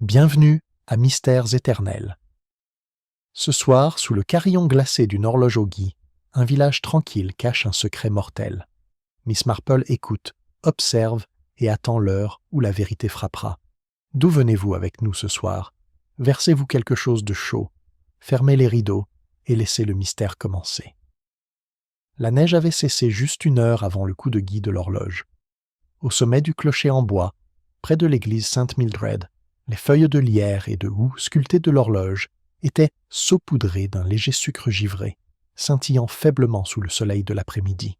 Bienvenue à Mystères éternels. Ce soir, sous le carillon glacé d'une horloge au gui, un village tranquille cache un secret mortel. Miss Marple écoute, observe et attend l'heure où la vérité frappera. D'où venez-vous avec nous ce soir? Versez-vous quelque chose de chaud, fermez les rideaux et laissez le mystère commencer. La neige avait cessé juste 1 heure avant le coup de gui de l'horloge. Au sommet du clocher en bois, près de l'église Sainte-Mildred, les feuilles de lierre et de houx sculptées de l'horloge étaient saupoudrées d'un léger sucre givré, scintillant faiblement sous le soleil de l'après-midi.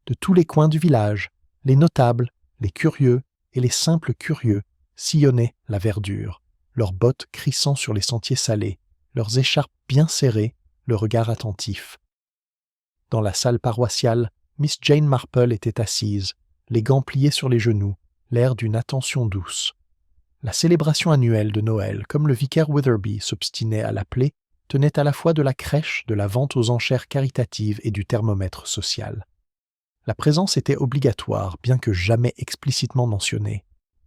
De tous les coins du village, les notables, les curieux et les simples curieux sillonnaient la verdure, leurs bottes crissant sur les sentiers salés, leurs écharpes bien serrées, le regard attentif. Dans la salle paroissiale, Miss Jane Marple était assise, les gants pliés sur les genoux, l'air d'une attention douce. La célébration annuelle de Noël, comme le vicaire Witherby s'obstinait à l'appeler, tenait à la fois de la crèche, de la vente aux enchères caritatives et du thermomètre social. La présence était obligatoire, bien que jamais explicitement mentionnée.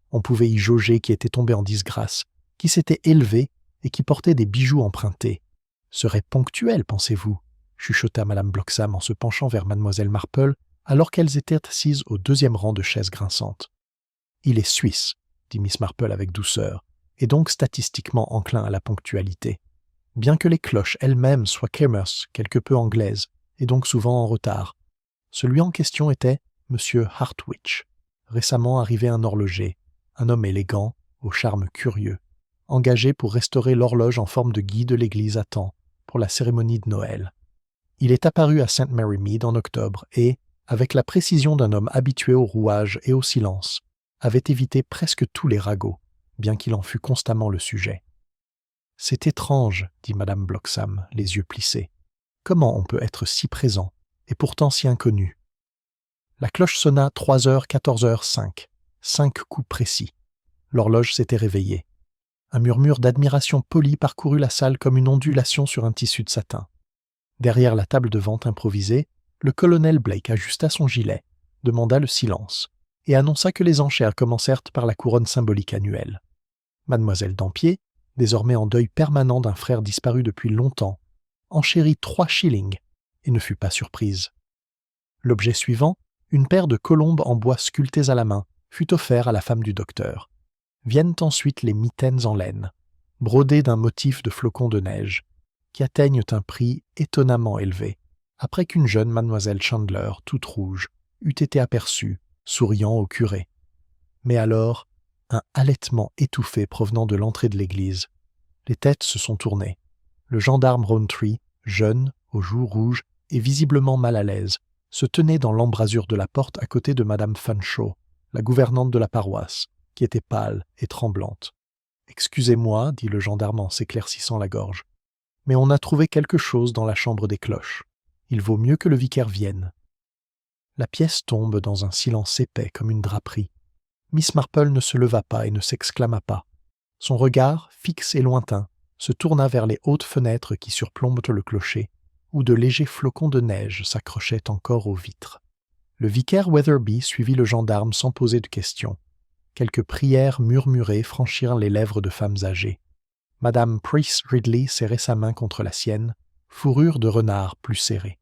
On pouvait y jauger qui était tombé en disgrâce, qui s'était élevé et qui portait des bijoux empruntés. Serait ponctuel, pensez-vous, chuchota Madame Bloxham en se penchant vers Mademoiselle Marple, alors qu'elles étaient assises au 2e rang de chaises grinçantes. Il est suisse, dit Miss Marple avec douceur, et donc statistiquement enclin à la ponctualité, bien que les cloches elles-mêmes soient Kemers, quelque peu anglaises, et donc souvent en retard. Celui en question était M. Hartwich, récemment arrivé un horloger, un homme élégant, au charme curieux, engagé pour restaurer l'horloge en forme de gui de l'église à temps, pour la cérémonie de Noël. Il est apparu à St. Mary Mead en octobre et, avec la précision d'un homme habitué au rouage et au silence, avait évité presque tous les ragots, bien qu'il en fût constamment le sujet. « C'est étrange, dit Madame Bloxham, les yeux plissés. Comment on peut être si présent, et pourtant si inconnu ?» La cloche sonna 3h, 14h05, 5 coups précis. L'horloge s'était réveillée. Un murmure d'admiration polie parcourut la salle comme une ondulation sur un tissu de satin. Derrière la table de vente improvisée, le colonel Blake ajusta son gilet, demanda le silence, et annonça que les enchères commencèrent par la couronne symbolique annuelle. Mademoiselle Dampier, désormais en deuil permanent d'un frère disparu depuis longtemps, enchérit 3 shillings et ne fut pas surprise. L'objet suivant, une paire de colombes en bois sculptées à la main, fut offert à la femme du docteur. Viennent ensuite les mitaines en laine, brodées d'un motif de flocons de neige, qui atteignent un prix étonnamment élevé, après qu'une jeune mademoiselle Chandler, toute rouge, eût été aperçue, souriant au curé. Mais alors, un halètement étouffé provenant de l'entrée de l'église. Les têtes se sont tournées. Le gendarme Rowntree, jeune, aux joues rouges et visiblement mal à l'aise, se tenait dans l'embrasure de la porte à côté de Madame Fanshawe, la gouvernante de la paroisse, qui était pâle et tremblante. « Excusez-moi, dit le gendarme en s'éclaircissant la gorge, mais on a trouvé quelque chose dans la chambre des cloches. Il vaut mieux que le vicaire vienne. » La pièce tombe dans un silence épais comme une draperie. Miss Marple ne se leva pas et ne s'exclama pas. Son regard, fixe et lointain, se tourna vers les hautes fenêtres qui surplombent le clocher, où de légers flocons de neige s'accrochaient encore aux vitres. Le vicaire Wetherby suivit le gendarme sans poser de questions. Quelques prières murmurées franchirent les lèvres de femmes âgées. Madame Price Ridley serrait sa main contre la sienne, fourrure de renard plus serrée.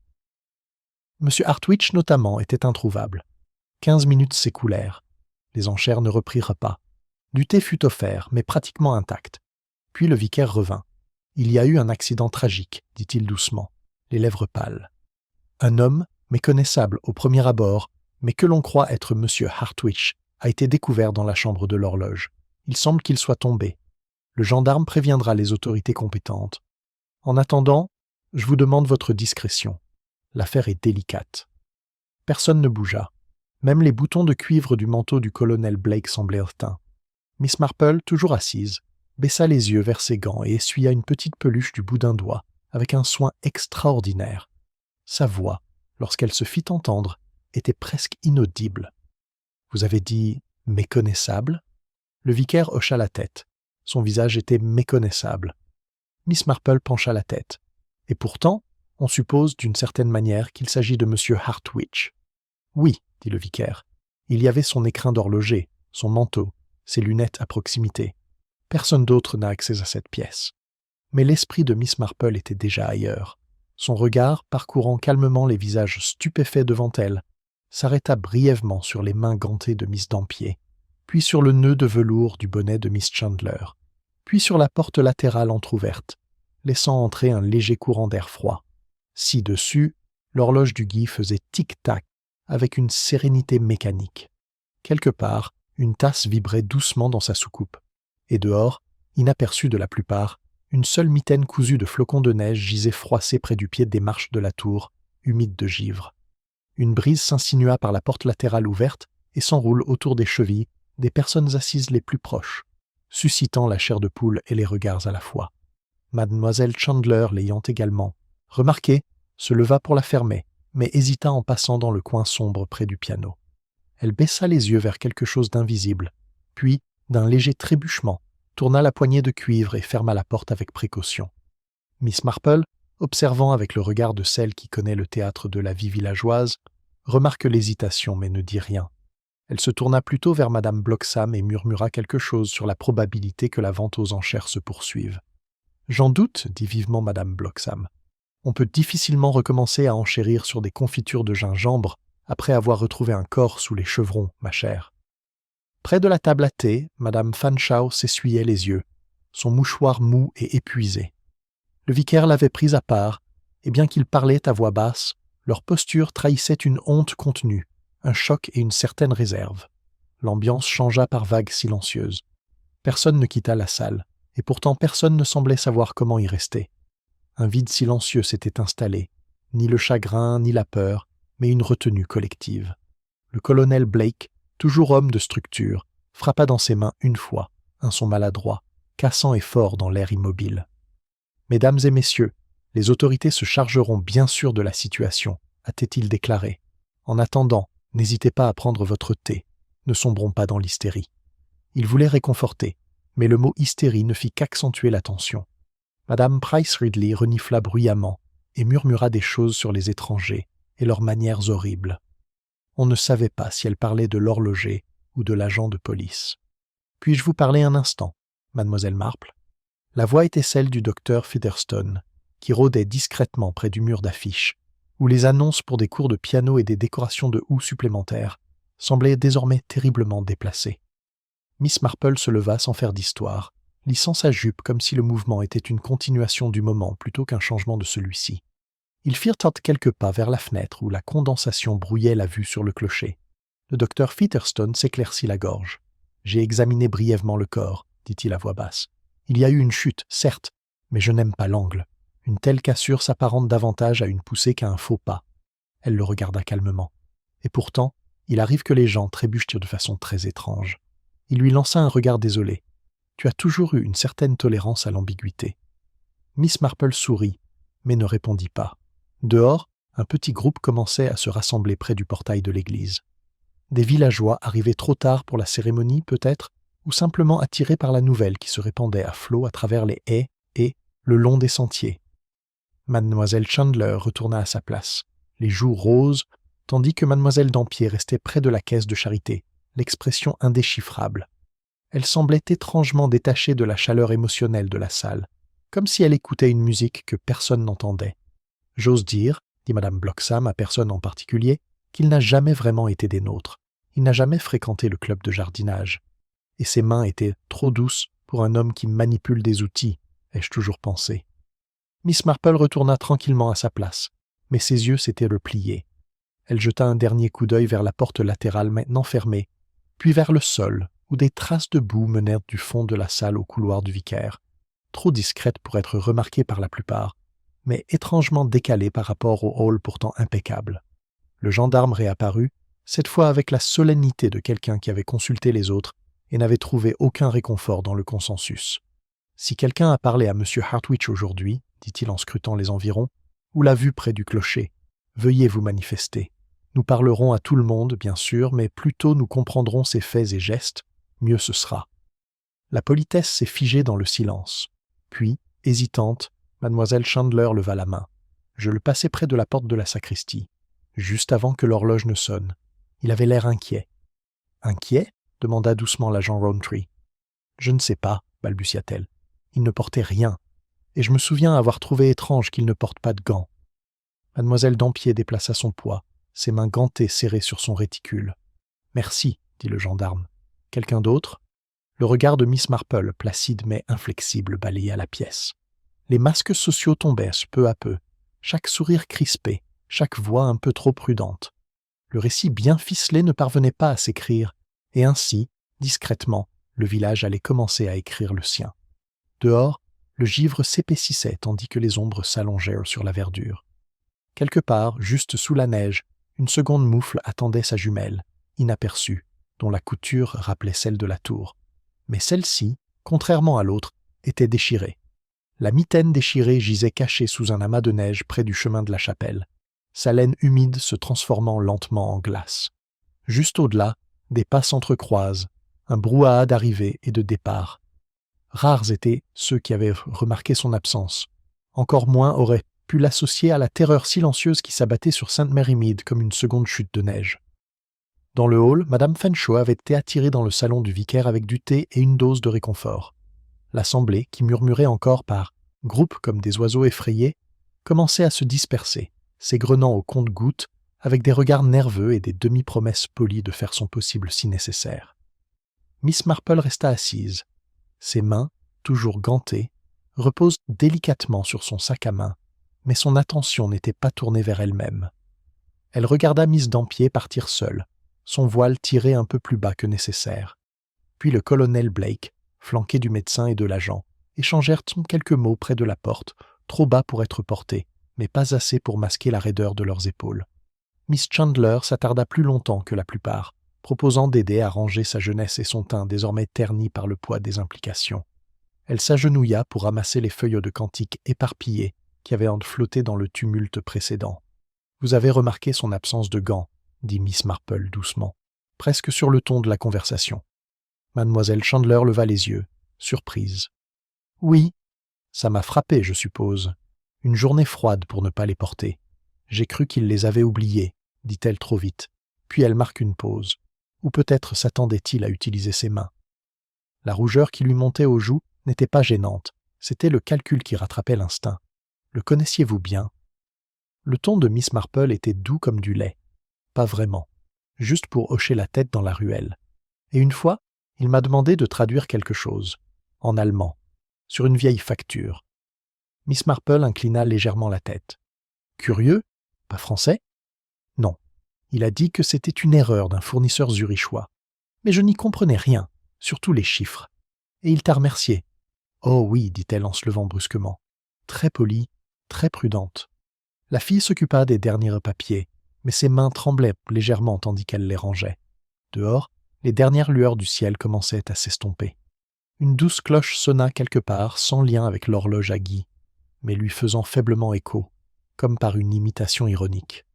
M. Hartwich, notamment, était introuvable. 15 minutes s'écoulèrent. Les enchères ne reprirent pas. Du thé fut offert, mais pratiquement intact. Puis le vicaire revint. « Il y a eu un accident tragique, dit-il doucement, les lèvres pâles. Un homme, méconnaissable au premier abord, mais que l'on croit être M. Hartwich, a été découvert dans la chambre de l'horloge. Il semble qu'il soit tombé. Le gendarme préviendra les autorités compétentes. En attendant, je vous demande votre discrétion. L'affaire est délicate. » Personne ne bougea. Même les boutons de cuivre du manteau du colonel Blake semblèrent teints. Miss Marple, toujours assise, baissa les yeux vers ses gants et essuya une petite peluche du bout d'un doigt, avec un soin extraordinaire. Sa voix, lorsqu'elle se fit entendre, était presque inaudible. « Vous avez dit « méconnaissable » Le vicaire hocha la tête. Son visage était méconnaissable. Miss Marple pencha la tête. « Et pourtant, on suppose d'une certaine manière qu'il s'agit de M. Hartwich. »« Oui, dit le vicaire. Il y avait son écrin d'horloger, son manteau, ses lunettes à proximité. Personne d'autre n'a accès à cette pièce. Mais l'esprit de Miss Marple était déjà ailleurs. Son regard, parcourant calmement les visages stupéfaits devant elle, s'arrêta brièvement sur les mains gantées de Miss Dampier, puis sur le nœud de velours du bonnet de Miss Chandler, puis sur la porte latérale entr'ouverte, laissant entrer un léger courant d'air froid. Ci-dessus, l'horloge du gui faisait tic-tac avec une sérénité mécanique. Quelque part, une tasse vibrait doucement dans sa soucoupe, et dehors, inaperçue de la plupart, une seule mitaine cousue de flocons de neige gisait froissée près du pied des marches de la tour, humide de givre. Une brise s'insinua par la porte latérale ouverte et s'enroule autour des chevilles des personnes assises les plus proches, suscitant la chair de poule et les regards à la fois. Mademoiselle Chandler, l'ayant également remarqué, se leva pour la fermer, mais hésita en passant dans le coin sombre près du piano. Elle baissa les yeux vers quelque chose d'invisible, puis, d'un léger trébuchement, tourna la poignée de cuivre et ferma la porte avec précaution. Miss Marple, observant avec le regard de celle qui connaît le théâtre de la vie villageoise, remarque l'hésitation mais ne dit rien. Elle se tourna plutôt vers Madame Bloxham et murmura quelque chose sur la probabilité que la vente aux enchères se poursuive. « J'en doute, dit vivement Madame Bloxham. On peut difficilement recommencer à enchérir sur des confitures de gingembre après avoir retrouvé un corps sous les chevrons, ma chère. » Près de la table à thé, Madame Fanshawe s'essuyait les yeux, son mouchoir mou et épuisé. Le vicaire l'avait prise à part, et bien qu'ils parlaient à voix basse, leur posture trahissait une honte contenue, un choc et une certaine réserve. L'ambiance changea par vagues silencieuses. Personne ne quitta la salle, et pourtant personne ne semblait savoir comment y rester. Un vide silencieux s'était installé, ni le chagrin ni la peur, mais une retenue collective. Le colonel Blake, toujours homme de structure, frappa dans ses mains une fois, un son maladroit, cassant et fort dans l'air immobile. « Mesdames et messieurs, les autorités se chargeront bien sûr de la situation, a-t-il déclaré. En attendant, n'hésitez pas à prendre votre thé, ne sombrons pas dans l'hystérie. » Il voulait réconforter, mais le mot hystérie ne fit qu'accentuer la tension. Madame Price Ridley renifla bruyamment et murmura des choses sur les étrangers et leurs manières horribles. On ne savait pas si elle parlait de l'horloger ou de l'agent de police. « Puis-je vous parler un instant, mademoiselle Marple ?» La voix était celle du docteur Featherstone, qui rôdait discrètement près du mur d'affiches, où les annonces pour des cours de piano et des décorations de houx supplémentaires semblaient désormais terriblement déplacées. Miss Marple se leva sans faire d'histoire, lissant sa jupe comme si le mouvement était une continuation du moment plutôt qu'un changement de celui-ci. Ils firent quelques pas vers la fenêtre où la condensation brouillait la vue sur le clocher. Le docteur Featherstone s'éclaircit la gorge. « J'ai examiné brièvement le corps, dit-il à voix basse. Il y a eu une chute, certes, mais je n'aime pas l'angle. Une telle cassure s'apparente davantage à une poussée qu'à un faux pas. » Elle le regarda calmement. « Et pourtant, il arrive que les gens trébuchent de façon très étrange. » Il lui lança un regard désolé. « Tu as toujours eu une certaine tolérance à l'ambiguïté. » Miss Marple sourit, mais ne répondit pas. Dehors, un petit groupe commençait à se rassembler près du portail de l'église. Des villageois arrivés trop tard pour la cérémonie, peut-être, ou simplement attirés par la nouvelle qui se répandait à flot à travers les haies et le long des sentiers. Mademoiselle Chandler retourna à sa place, les joues roses, tandis que Mademoiselle Dampier restait près de la caisse de charité, l'expression indéchiffrable. Elle semblait étrangement détachée de la chaleur émotionnelle de la salle, comme si elle écoutait une musique que personne n'entendait. « J'ose dire, dit Madame Bloxham à personne en particulier, qu'il n'a jamais vraiment été des nôtres. Il n'a jamais fréquenté le club de jardinage. Et ses mains étaient trop douces pour un homme qui manipule des outils, ai-je toujours pensé. » Miss Marple retourna tranquillement à sa place, mais ses yeux s'étaient repliés. Elle jeta un dernier coup d'œil vers la porte latérale maintenant fermée, puis vers le sol, où des traces de boue menèrent du fond de la salle au couloir du vicaire, trop discrètes pour être remarquées par la plupart, mais étrangement décalées par rapport au hall pourtant impeccable. Le gendarme réapparut, cette fois avec la solennité de quelqu'un qui avait consulté les autres et n'avait trouvé aucun réconfort dans le consensus. « Si quelqu'un a parlé à M. Hartwich aujourd'hui, dit-il en scrutant les environs, ou l'a vu près du clocher, veuillez vous manifester. Nous parlerons à tout le monde, bien sûr, mais plus tôt nous comprendrons ses faits et gestes, mieux ce sera. » La politesse s'est figée dans le silence. Puis, hésitante, Mademoiselle Chandler leva la main. Je le passai près de la porte de la sacristie, juste avant que l'horloge ne sonne. Il avait l'air inquiet. « Inquiet ?» demanda doucement l'agent Rowntree. « Je ne sais pas, balbutia-t-elle. Il ne portait rien, et je me souviens avoir trouvé étrange qu'il ne porte pas de gants. Mademoiselle Dampier déplaça son poids, ses mains gantées serrées sur son réticule. « Merci, dit le gendarme. Quelqu'un d'autre » Le regard de Miss Marple, placide mais inflexible, balaya la pièce. Les masques sociaux tombaient peu à peu, chaque sourire crispé, chaque voix un peu trop prudente. Le récit bien ficelé ne parvenait pas à s'écrire, et ainsi, discrètement, le village allait commencer à écrire le sien. Dehors, le givre s'épaississait tandis que les ombres s'allongèrent sur la verdure. Quelque part, juste sous la neige, une seconde moufle attendait sa jumelle, inaperçue, dont la couture rappelait celle de la tour. Mais celle-ci, contrairement à l'autre, était déchirée. La mitaine déchirée gisait cachée sous un amas de neige près du chemin de la chapelle, sa laine humide se transformant lentement en glace. Juste au-delà, des pas s'entrecroisent, un brouhaha d'arrivée et de départ. Rares étaient ceux qui avaient remarqué son absence. Encore moins auraient pu l'associer à la terreur silencieuse qui s'abattait sur Sainte-Mary-Mead comme une seconde chute de neige. Dans le hall, Madame Fanshawe avait été attirée dans le salon du vicaire avec du thé et une dose de réconfort. L'assemblée, qui murmurait encore par groupes comme des oiseaux effrayés, commençait à se disperser, s'égrenant au compte-gouttes, avec des regards nerveux et des demi-promesses polies de faire son possible si nécessaire. Miss Marple resta assise. Ses mains, toujours gantées, reposent délicatement sur son sac à main, mais son attention n'était pas tournée vers elle-même. Elle regarda Miss Dampier partir seule, son voile tiré un peu plus bas que nécessaire. Puis le colonel Blake, flanqué du médecin et de l'agent, échangèrent quelques mots près de la porte, trop bas pour être portés, mais pas assez pour masquer la raideur de leurs épaules. Miss Chandler s'attarda plus longtemps que la plupart, proposant d'aider à ranger sa jeunesse et son teint désormais terni par le poids des implications. Elle s'agenouilla pour ramasser les feuilles de cantiques éparpillées qui avaient flotté dans le tumulte précédent. « Vous avez remarqué son absence de gants » dit Miss Marple doucement, presque sur le ton de la conversation. Mademoiselle Chandler leva les yeux, surprise. « Oui, ça m'a frappé, je suppose. Une journée froide pour ne pas les porter. J'ai cru qu'il les avait oubliés, dit-elle trop vite. Puis elle marque une pause. Ou peut-être s'attendait-il à utiliser ses mains. La rougeur qui lui montait aux joues n'était pas gênante, c'était le calcul qui rattrapait l'instinct. Le connaissiez-vous bien ? Le ton de Miss Marple était doux comme du lait. Pas vraiment, juste pour hocher la tête dans la ruelle. Et une fois, il m'a demandé de traduire quelque chose, en allemand, sur une vieille facture. Miss Marple inclina légèrement la tête. Curieux ? Pas français ? Non. Il a dit que c'était une erreur d'un fournisseur zurichois. Mais je n'y comprenais rien, surtout les chiffres. Et il t'a remercié. Oh oui, dit-elle en se levant brusquement. Très polie, très prudente. La fille s'occupa des derniers papiers, mais ses mains tremblaient légèrement tandis qu'elle les rangeait. Dehors, les dernières lueurs du ciel commençaient à s'estomper. Une douce cloche sonna quelque part, sans lien avec l'horloge à Guy, mais lui faisant faiblement écho, comme par une imitation ironique.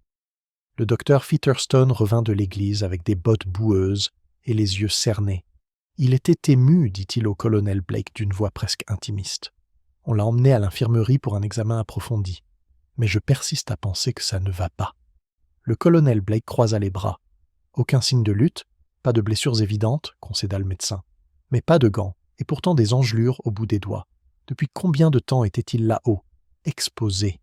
Le docteur Featherstone revint de l'église avec des bottes boueuses et les yeux cernés. Il était ému, dit-il au colonel Blake d'une voix presque intimiste. On l'a emmené à l'infirmerie pour un examen approfondi. Mais je persiste à penser que ça ne va pas. Le colonel Blake croisa les bras. Aucun signe de lutte, pas de blessures évidentes, concéda le médecin. Mais pas de gants, et pourtant des engelures au bout des doigts. Depuis combien de temps était-il là-haut, exposé ?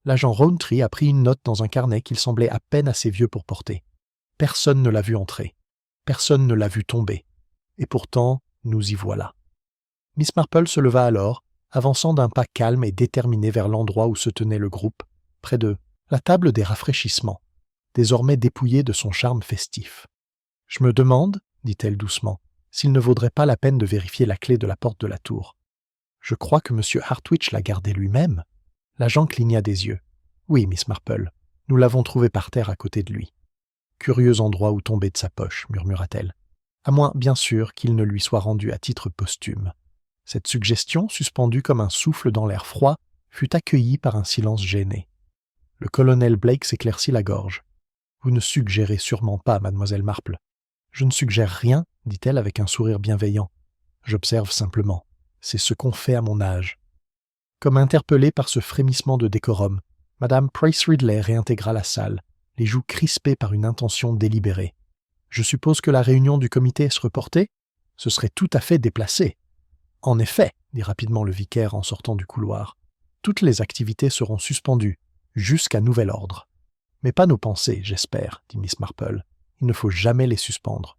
L'agent Rowntree a pris une note dans un carnet qu'il semblait à peine assez vieux pour porter. Personne ne l'a vu entrer. Personne ne l'a vu tomber. Et pourtant, nous y voilà. Miss Marple se leva alors, avançant d'un pas calme et déterminé vers l'endroit où se tenait le groupe, près de la table des rafraîchissements, désormais dépouillée de son charme festif. « Je me demande, dit-elle doucement, s'il ne vaudrait pas la peine de vérifier la clé de la porte de la tour. Je crois que M. Hartwich l'a gardée lui-même. » L'agent cligna des yeux. « Oui, Miss Marple, nous l'avons trouvée par terre à côté de lui. »« Curieux endroit où tomber de sa poche, » murmura-t-elle. « À moins, bien sûr, qu'il ne lui soit rendu à titre posthume. » Cette suggestion, suspendue comme un souffle dans l'air froid, fut accueillie par un silence gêné. Le colonel Blake s'éclaircit la gorge. « Vous ne suggérez sûrement pas, mademoiselle Marple. »« Je ne suggère rien, dit-elle avec un sourire bienveillant. J'observe simplement. C'est ce qu'on fait à mon âge. » Comme interpellée par ce frémissement de décorum, Madame Price Ridley réintégra la salle, les joues crispées par une intention délibérée. « Je suppose que la réunion du comité est reportée ? Ce serait tout à fait déplacé. » En effet, dit rapidement le vicaire en sortant du couloir, toutes les activités seront suspendues, jusqu'à nouvel ordre. Mais pas nos pensées, j'espère, dit Miss Marple. Il ne faut jamais les suspendre.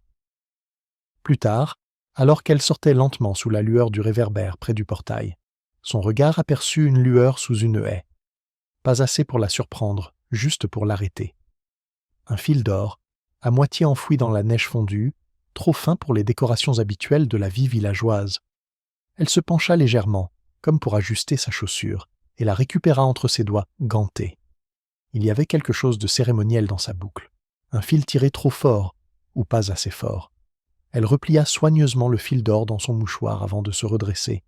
Plus tard, alors qu'elle sortait lentement sous la lueur du réverbère près du portail, son regard aperçut une lueur sous une haie. Pas assez pour la surprendre, juste pour l'arrêter. Un fil d'or, à moitié enfoui dans la neige fondue, trop fin pour les décorations habituelles de la vie villageoise. Elle se pencha légèrement, comme pour ajuster sa chaussure, et la récupéra entre ses doigts gantés. Il y avait quelque chose de cérémoniel dans sa boucle, un fil tiré trop fort, ou pas assez fort. Elle replia soigneusement le fil d'or dans son mouchoir avant de se redresser,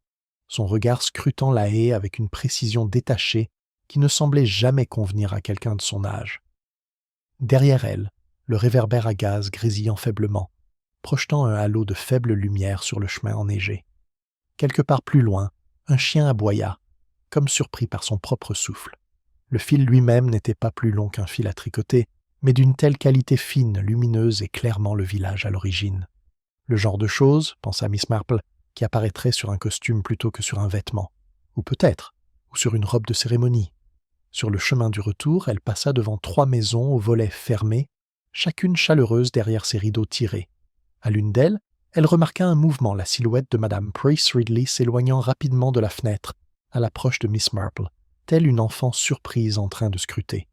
son regard scrutant la haie avec une précision détachée qui ne semblait jamais convenir à quelqu'un de son âge. Derrière elle, le réverbère à gaz grésillant faiblement, projetant un halo de faible lumière sur le chemin enneigé. Quelque part plus loin, un chien aboya, comme surpris par son propre souffle. Le fil lui-même n'était pas plus long qu'un fil à tricoter, mais d'une telle qualité fine, lumineuse et clairement le village à l'origine. Le genre de chose, pensa Miss Marple, qui apparaîtrait sur un costume plutôt que sur un vêtement. Ou peut-être, ou sur une robe de cérémonie. Sur le chemin du retour, elle passa devant 3 maisons aux volets fermés, chacune chaleureuse derrière ses rideaux tirés. À l'une d'elles, elle remarqua un mouvement, la silhouette de Madame Price Ridley s'éloignant rapidement de la fenêtre, à l'approche de Miss Marple, telle une enfant surprise en train de scruter.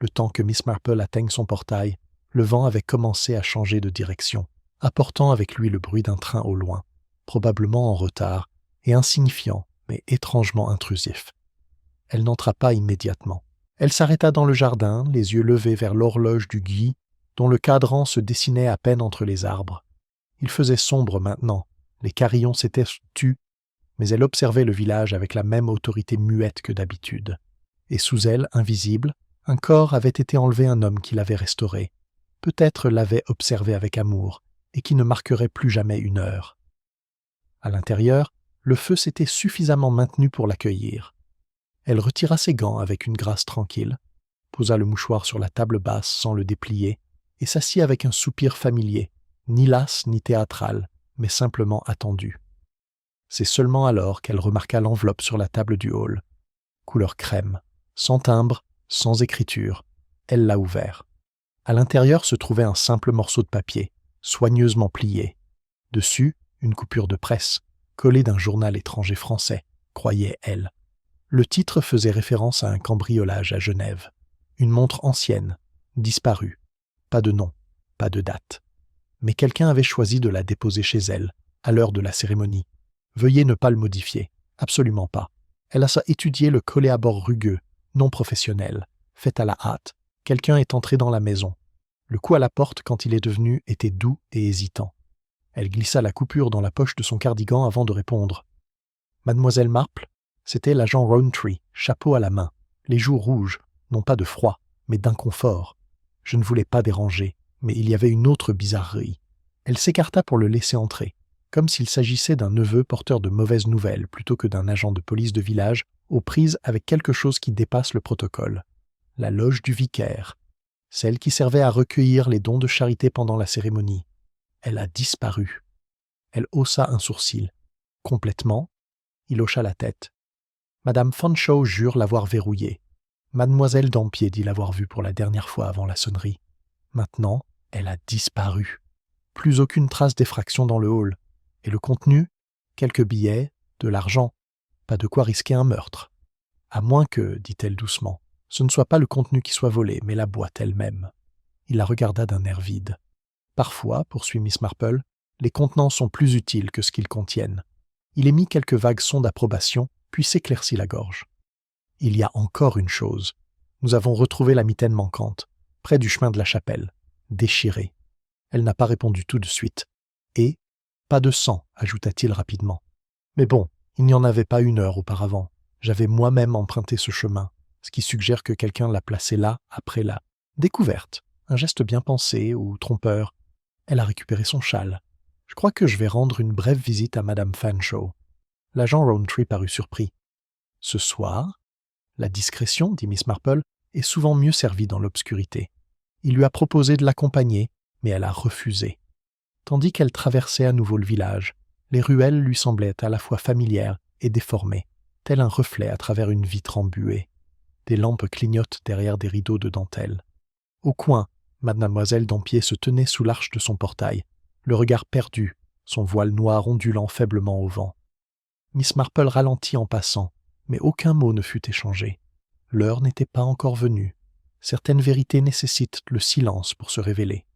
Le temps que Miss Marple atteigne son portail, le vent avait commencé à changer de direction, apportant avec lui le bruit d'un train au loin, probablement en retard, et insignifiant, mais étrangement intrusif. Elle n'entra pas immédiatement. Elle s'arrêta dans le jardin, les yeux levés vers l'horloge du gui, dont le cadran se dessinait à peine entre les arbres. Il faisait sombre maintenant, les carillons s'étaient tus, mais elle observait le village avec la même autorité muette que d'habitude. Et sous elle, invisible, un corps avait été enlevé un homme qui l'avait restauré, peut-être l'avait observé avec amour, et qui ne marquerait plus jamais une heure. À l'intérieur, le feu s'était suffisamment maintenu pour l'accueillir. Elle retira ses gants avec une grâce tranquille, posa le mouchoir sur la table basse sans le déplier, et s'assit avec un soupir familier, ni las ni théâtral, mais simplement attendu. C'est seulement alors qu'elle remarqua l'enveloppe sur la table du hall. Couleur crème, sans timbre, sans écriture, elle l'a ouvert. À l'intérieur se trouvait un simple morceau de papier, soigneusement plié. Dessus, une coupure de presse, collée d'un journal étranger français, croyait-elle. Le titre faisait référence à un cambriolage à Genève. Une montre ancienne, disparue. Pas de nom, pas de date. Mais quelqu'un avait choisi de la déposer chez elle, à l'heure de la cérémonie. Veuillez ne pas le modifier, absolument pas. Elle a étudié le collet à bord rugueux, non professionnel, fait à la hâte. Quelqu'un est entré dans la maison. Le coup à la porte quand il est devenu était doux et hésitant. Elle glissa la coupure dans la poche de son cardigan avant de répondre. Mademoiselle Marple, c'était l'agent Rowntree, chapeau à la main, les joues rouges, non pas de froid, mais d'inconfort. Je ne voulais pas déranger, mais il y avait une autre bizarrerie. Elle s'écarta pour le laisser entrer, comme s'il s'agissait d'un neveu porteur de mauvaises nouvelles plutôt que d'un agent de police de village aux prises avec quelque chose qui dépasse le protocole. La loge du vicaire, celle qui servait à recueillir les dons de charité pendant la cérémonie. Elle a disparu. Elle haussa un sourcil. Complètement, il hocha la tête. Madame Fanshawe jure l'avoir verrouillée. Mademoiselle Dampier dit l'avoir vue pour la dernière fois avant la sonnerie. Maintenant, elle a disparu. Plus aucune trace d'effraction dans le hall. Et le contenu? Quelques billets, de l'argent. Pas de quoi risquer un meurtre. À moins que, dit-elle doucement, ce ne soit pas le contenu qui soit volé, mais la boîte elle-même. Il la regarda d'un air vide. Parfois, poursuit Miss Marple, les contenants sont plus utiles que ce qu'ils contiennent. Il émit quelques vagues sons d'approbation, puis s'éclaircit la gorge. Il y a encore une chose. Nous avons retrouvé la mitaine manquante, près du chemin de la chapelle, déchirée. Elle n'a pas répondu tout de suite. Et, pas de sang, ajouta-t-il rapidement. Mais bon, il n'y en avait pas une heure auparavant. J'avais moi-même emprunté ce chemin, ce qui suggère que quelqu'un l'a placé là après la découverte. Un geste bien pensé ou trompeur. Elle a récupéré son châle. Je crois que je vais rendre une brève visite à Madame Fanshawe. L'agent Rowntree parut surpris. Ce soir, la discrétion, dit Miss Marple, est souvent mieux servie dans l'obscurité. Il lui a proposé de l'accompagner, mais elle a refusé. Tandis qu'elle traversait à nouveau le village, Les ruelles lui semblaient à la fois familières et déformées, tel un reflet à travers une vitre embuée. Des lampes clignotent derrière des rideaux de dentelle. Au coin, mademoiselle Dampier se tenait sous l'arche de son portail, le regard perdu, son voile noir ondulant faiblement au vent. Miss Marple ralentit en passant, mais aucun mot ne fut échangé. L'heure n'était pas encore venue. Certaines vérités nécessitent le silence pour se révéler.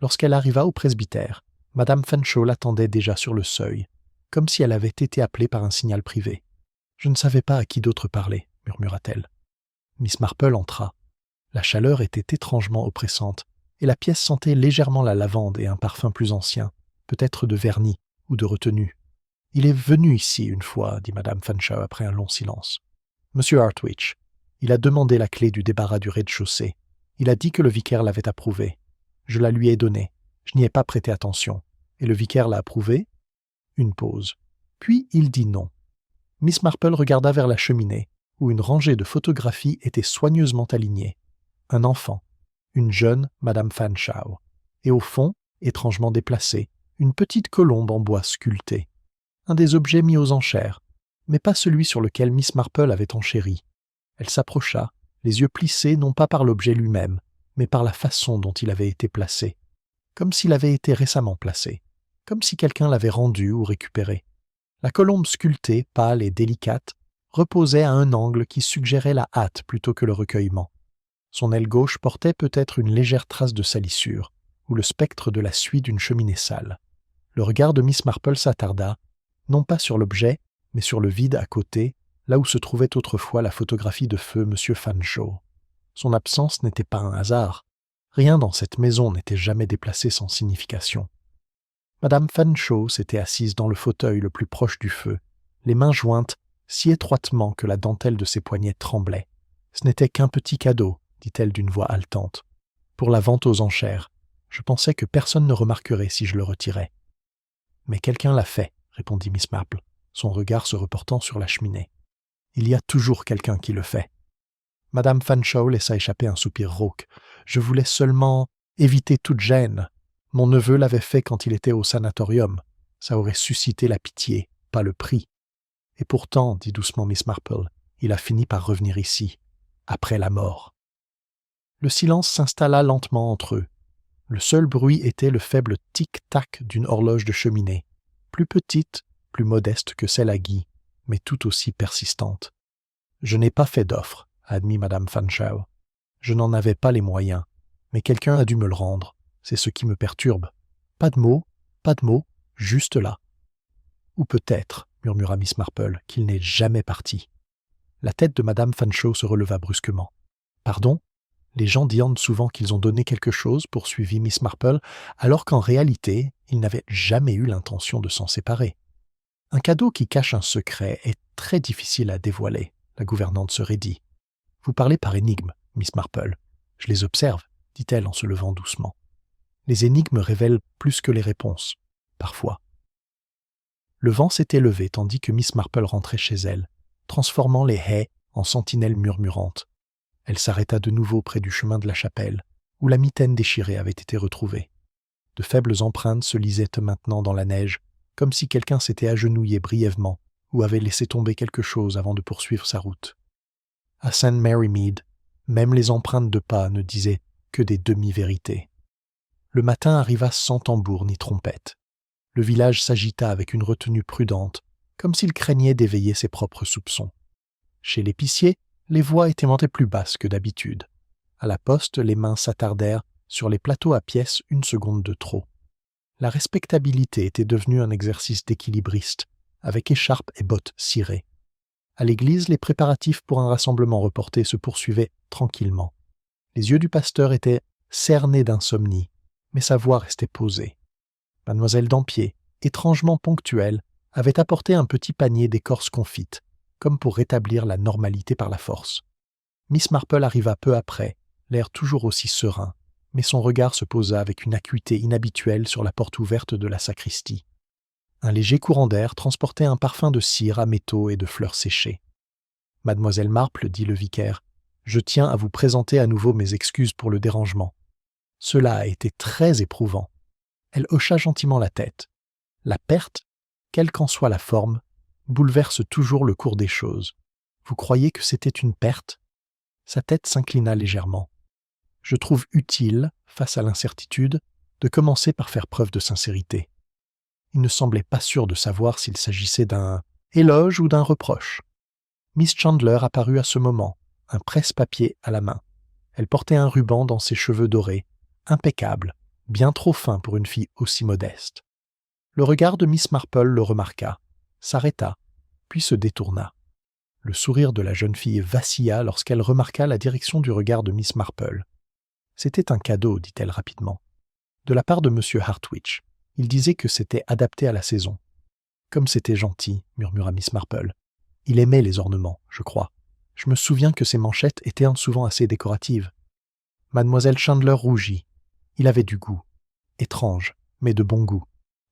Lorsqu'elle arriva au presbytère, Madame Fanshawe l'attendait déjà sur le seuil, comme si elle avait été appelée par un signal privé. « Je ne savais pas à qui d'autre parler, » murmura-t-elle. Miss Marple entra. La chaleur était étrangement oppressante, et la pièce sentait légèrement la lavande et un parfum plus ancien, peut-être de vernis ou de retenue. « Il est venu ici une fois, » dit Madame Fanshawe après un long silence. « Monsieur Hartwich. Il a demandé la clé du débarras du rez-de-chaussée. Il a dit que le vicaire l'avait approuvée. Je la lui ai donnée. Je n'y ai pas prêté attention. Et le vicaire l'a approuvée ? » Une pause. Puis il dit non. Miss Marple regarda vers la cheminée, où une rangée de photographies était soigneusement alignée. Un enfant, une jeune Madame Fanshawe, et au fond, étrangement déplacée, une petite colombe en bois sculptée. Un des objets mis aux enchères, mais pas celui sur lequel Miss Marple avait enchéri. Elle s'approcha, les yeux plissés non pas par l'objet lui-même, mais par la façon dont il avait été placé, comme s'il avait été récemment placé, comme si quelqu'un l'avait rendu ou récupéré. La colombe sculptée, pâle et délicate, reposait à un angle qui suggérait la hâte plutôt que le recueillement. Son aile gauche portait peut-être une légère trace de salissure, ou le spectre de la suie d'une cheminée sale. Le regard de Miss Marple s'attarda, non pas sur l'objet, mais sur le vide à côté, là où se trouvait autrefois la photographie de feu M. Fanshawe. Son absence n'était pas un hasard. Rien dans cette maison n'était jamais déplacé sans signification. Madame Fanshawe s'était assise dans le fauteuil le plus proche du feu, les mains jointes si étroitement que la dentelle de ses poignets tremblait. « Ce n'était qu'un petit cadeau, » dit-elle d'une voix haletante. « Pour la vente aux enchères. Je pensais que personne ne remarquerait si je le retirais. »« Mais quelqu'un l'a fait, » répondit Miss Marple, son regard se reportant sur la cheminée. « Il y a toujours quelqu'un qui le fait. » Madame Fanshawe laissa échapper un soupir rauque. « Je voulais seulement éviter toute gêne. Mon neveu l'avait fait quand il était au sanatorium. Ça aurait suscité la pitié, pas le prix. Et pourtant, dit doucement Miss Marple, il a fini par revenir ici, après la mort. » Le silence s'installa lentement entre eux. Le seul bruit était le faible tic-tac d'une horloge de cheminée, plus petite, plus modeste que celle à Guy, mais tout aussi persistante. « Je n'ai pas fait d'offre, » admit Madame Fanshawe. « Je n'en avais pas les moyens, mais quelqu'un a dû me le rendre. C'est ce qui me perturbe. Pas de mots, juste là. » « Ou peut-être, » murmura Miss Marple, « qu'il n'est jamais parti. » La tête de Madame Fanshawe se releva brusquement. « Pardon ? Les gens disent souvent qu'ils ont donné quelque chose, poursuivit Miss Marple, alors qu'en réalité, ils n'avaient jamais eu l'intention de s'en séparer. Un cadeau qui cache un secret est très difficile à dévoiler, la gouvernante se raidit. Vous parlez par énigmes, Miss Marple. Je les observe, dit-elle en se levant doucement. Les énigmes révèlent plus que les réponses, parfois. Le vent s'était levé tandis que Miss Marple rentrait chez elle, transformant les haies en sentinelles murmurantes. Elle s'arrêta de nouveau près du chemin de la chapelle, où la mitaine déchirée avait été retrouvée. De faibles empreintes se lisaient maintenant dans la neige, comme si quelqu'un s'était agenouillé brièvement ou avait laissé tomber quelque chose avant de poursuivre sa route. À St. Mary Mead, même les empreintes de pas ne disaient que des demi-vérités. Le matin arriva sans tambour ni trompette. Le village s'agita avec une retenue prudente, comme s'il craignait d'éveiller ses propres soupçons. Chez l'épicier, les voix étaient montées plus basses que d'habitude. À la poste, les mains s'attardèrent sur les plateaux à pièces une seconde de trop. La respectabilité était devenue un exercice d'équilibriste, avec écharpe et bottes cirées. À l'église, les préparatifs pour un rassemblement reporté se poursuivaient tranquillement. Les yeux du pasteur étaient cernés d'insomnie, mais sa voix restait posée. Mademoiselle Dampier, étrangement ponctuelle, avait apporté un petit panier d'écorces confites, comme pour rétablir la normalité par la force. Miss Marple arriva peu après, l'air toujours aussi serein, mais son regard se posa avec une acuité inhabituelle sur la porte ouverte de la sacristie. Un léger courant d'air transportait un parfum de cire à métaux et de fleurs séchées. « Mademoiselle Marple, dit le vicaire, je tiens à vous présenter à nouveau mes excuses pour le dérangement. Cela a été très éprouvant. » Elle hocha gentiment la tête. La perte, quelle qu'en soit la forme, bouleverse toujours le cours des choses. Vous croyez que c'était une perte ? Sa tête s'inclina légèrement. Je trouve utile, face à l'incertitude, de commencer par faire preuve de sincérité. Il ne semblait pas sûr de savoir s'il s'agissait d'un éloge ou d'un reproche. Miss Chandler apparut à ce moment, un presse-papier à la main. Elle portait un ruban dans ses cheveux dorés, impeccable, bien trop fin pour une fille aussi modeste. Le regard de Miss Marple le remarqua, s'arrêta, puis se détourna. Le sourire de la jeune fille vacilla lorsqu'elle remarqua la direction du regard de Miss Marple. « C'était un cadeau, dit-elle rapidement. De la part de M. Hartwich. Il disait que c'était adapté à la saison. »« Comme c'était gentil, » murmura Miss Marple. « Il aimait les ornements, je crois. Je me souviens que ses manchettes étaient souvent assez décoratives. » Mademoiselle Chandler rougit. Il avait du goût. Étrange, mais de bon goût.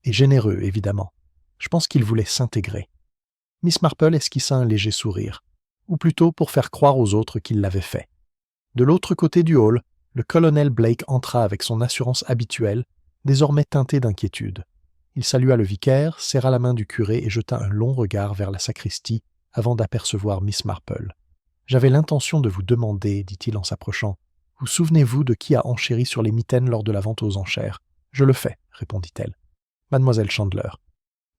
Et généreux, évidemment. Je pense qu'il voulait s'intégrer. Miss Marple esquissa un léger sourire, ou plutôt pour faire croire aux autres qu'il l'avait fait. De l'autre côté du hall, le colonel Blake entra avec son assurance habituelle, désormais teintée d'inquiétude. Il salua le vicaire, serra la main du curé et jeta un long regard vers la sacristie avant d'apercevoir Miss Marple. « J'avais l'intention de vous demander, dit-il en s'approchant, « vous souvenez-vous de qui a enchéri sur les mitaines lors de la vente aux enchères ? » « Je le fais, » répondit-elle. « Mademoiselle Chandler. »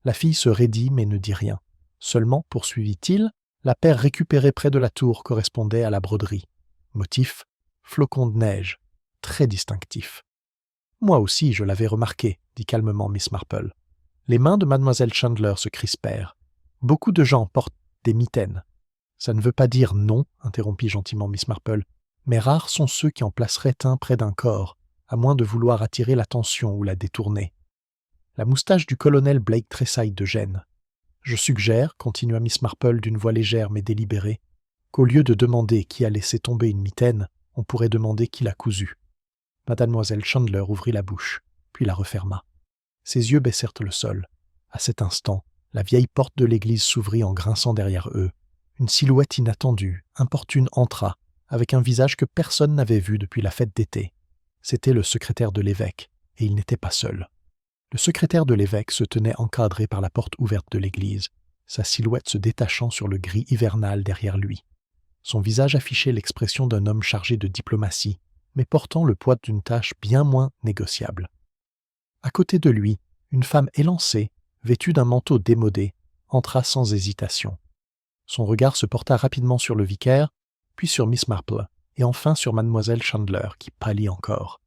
La fille se raidit mais ne dit rien. Seulement, poursuivit-il, la paire récupérée près de la tour correspondait à la broderie. Motif, flocon de neige, très distinctif. « Moi aussi, je l'avais remarqué, » dit calmement Miss Marple. Les mains de mademoiselle Chandler se crispèrent. « Beaucoup de gens portent des mitaines. »« Ça ne veut pas dire non, » interrompit gentiment Miss Marple, « mais rares sont ceux qui en placeraient un près d'un corps, à moins de vouloir attirer l'attention ou la détourner. » La moustache du colonel Blake tressaille de gêne. « Je suggère, » continua Miss Marple d'une voix légère mais délibérée, « qu'au lieu de demander qui a laissé tomber une mitaine, on pourrait demander qui l'a cousue. » Mademoiselle Chandler ouvrit la bouche, puis la referma. Ses yeux baissèrent le sol. À cet instant, la vieille porte de l'église s'ouvrit en grinçant derrière eux. Une silhouette inattendue, importune entra, avec un visage que personne n'avait vu depuis la fête d'été. C'était le secrétaire de l'évêque, et il n'était pas seul. Le secrétaire de l'évêque se tenait encadré par la porte ouverte de l'église, sa silhouette se détachant sur le gris hivernal derrière lui. Son visage affichait l'expression d'un homme chargé de diplomatie, mais portant le poids d'une tâche bien moins négociable. À côté de lui, une femme élancée, vêtue d'un manteau démodé, entra sans hésitation. Son regard se porta rapidement sur le vicaire, puis sur Miss Marple, et enfin sur mademoiselle Chandler, qui pâlit encore.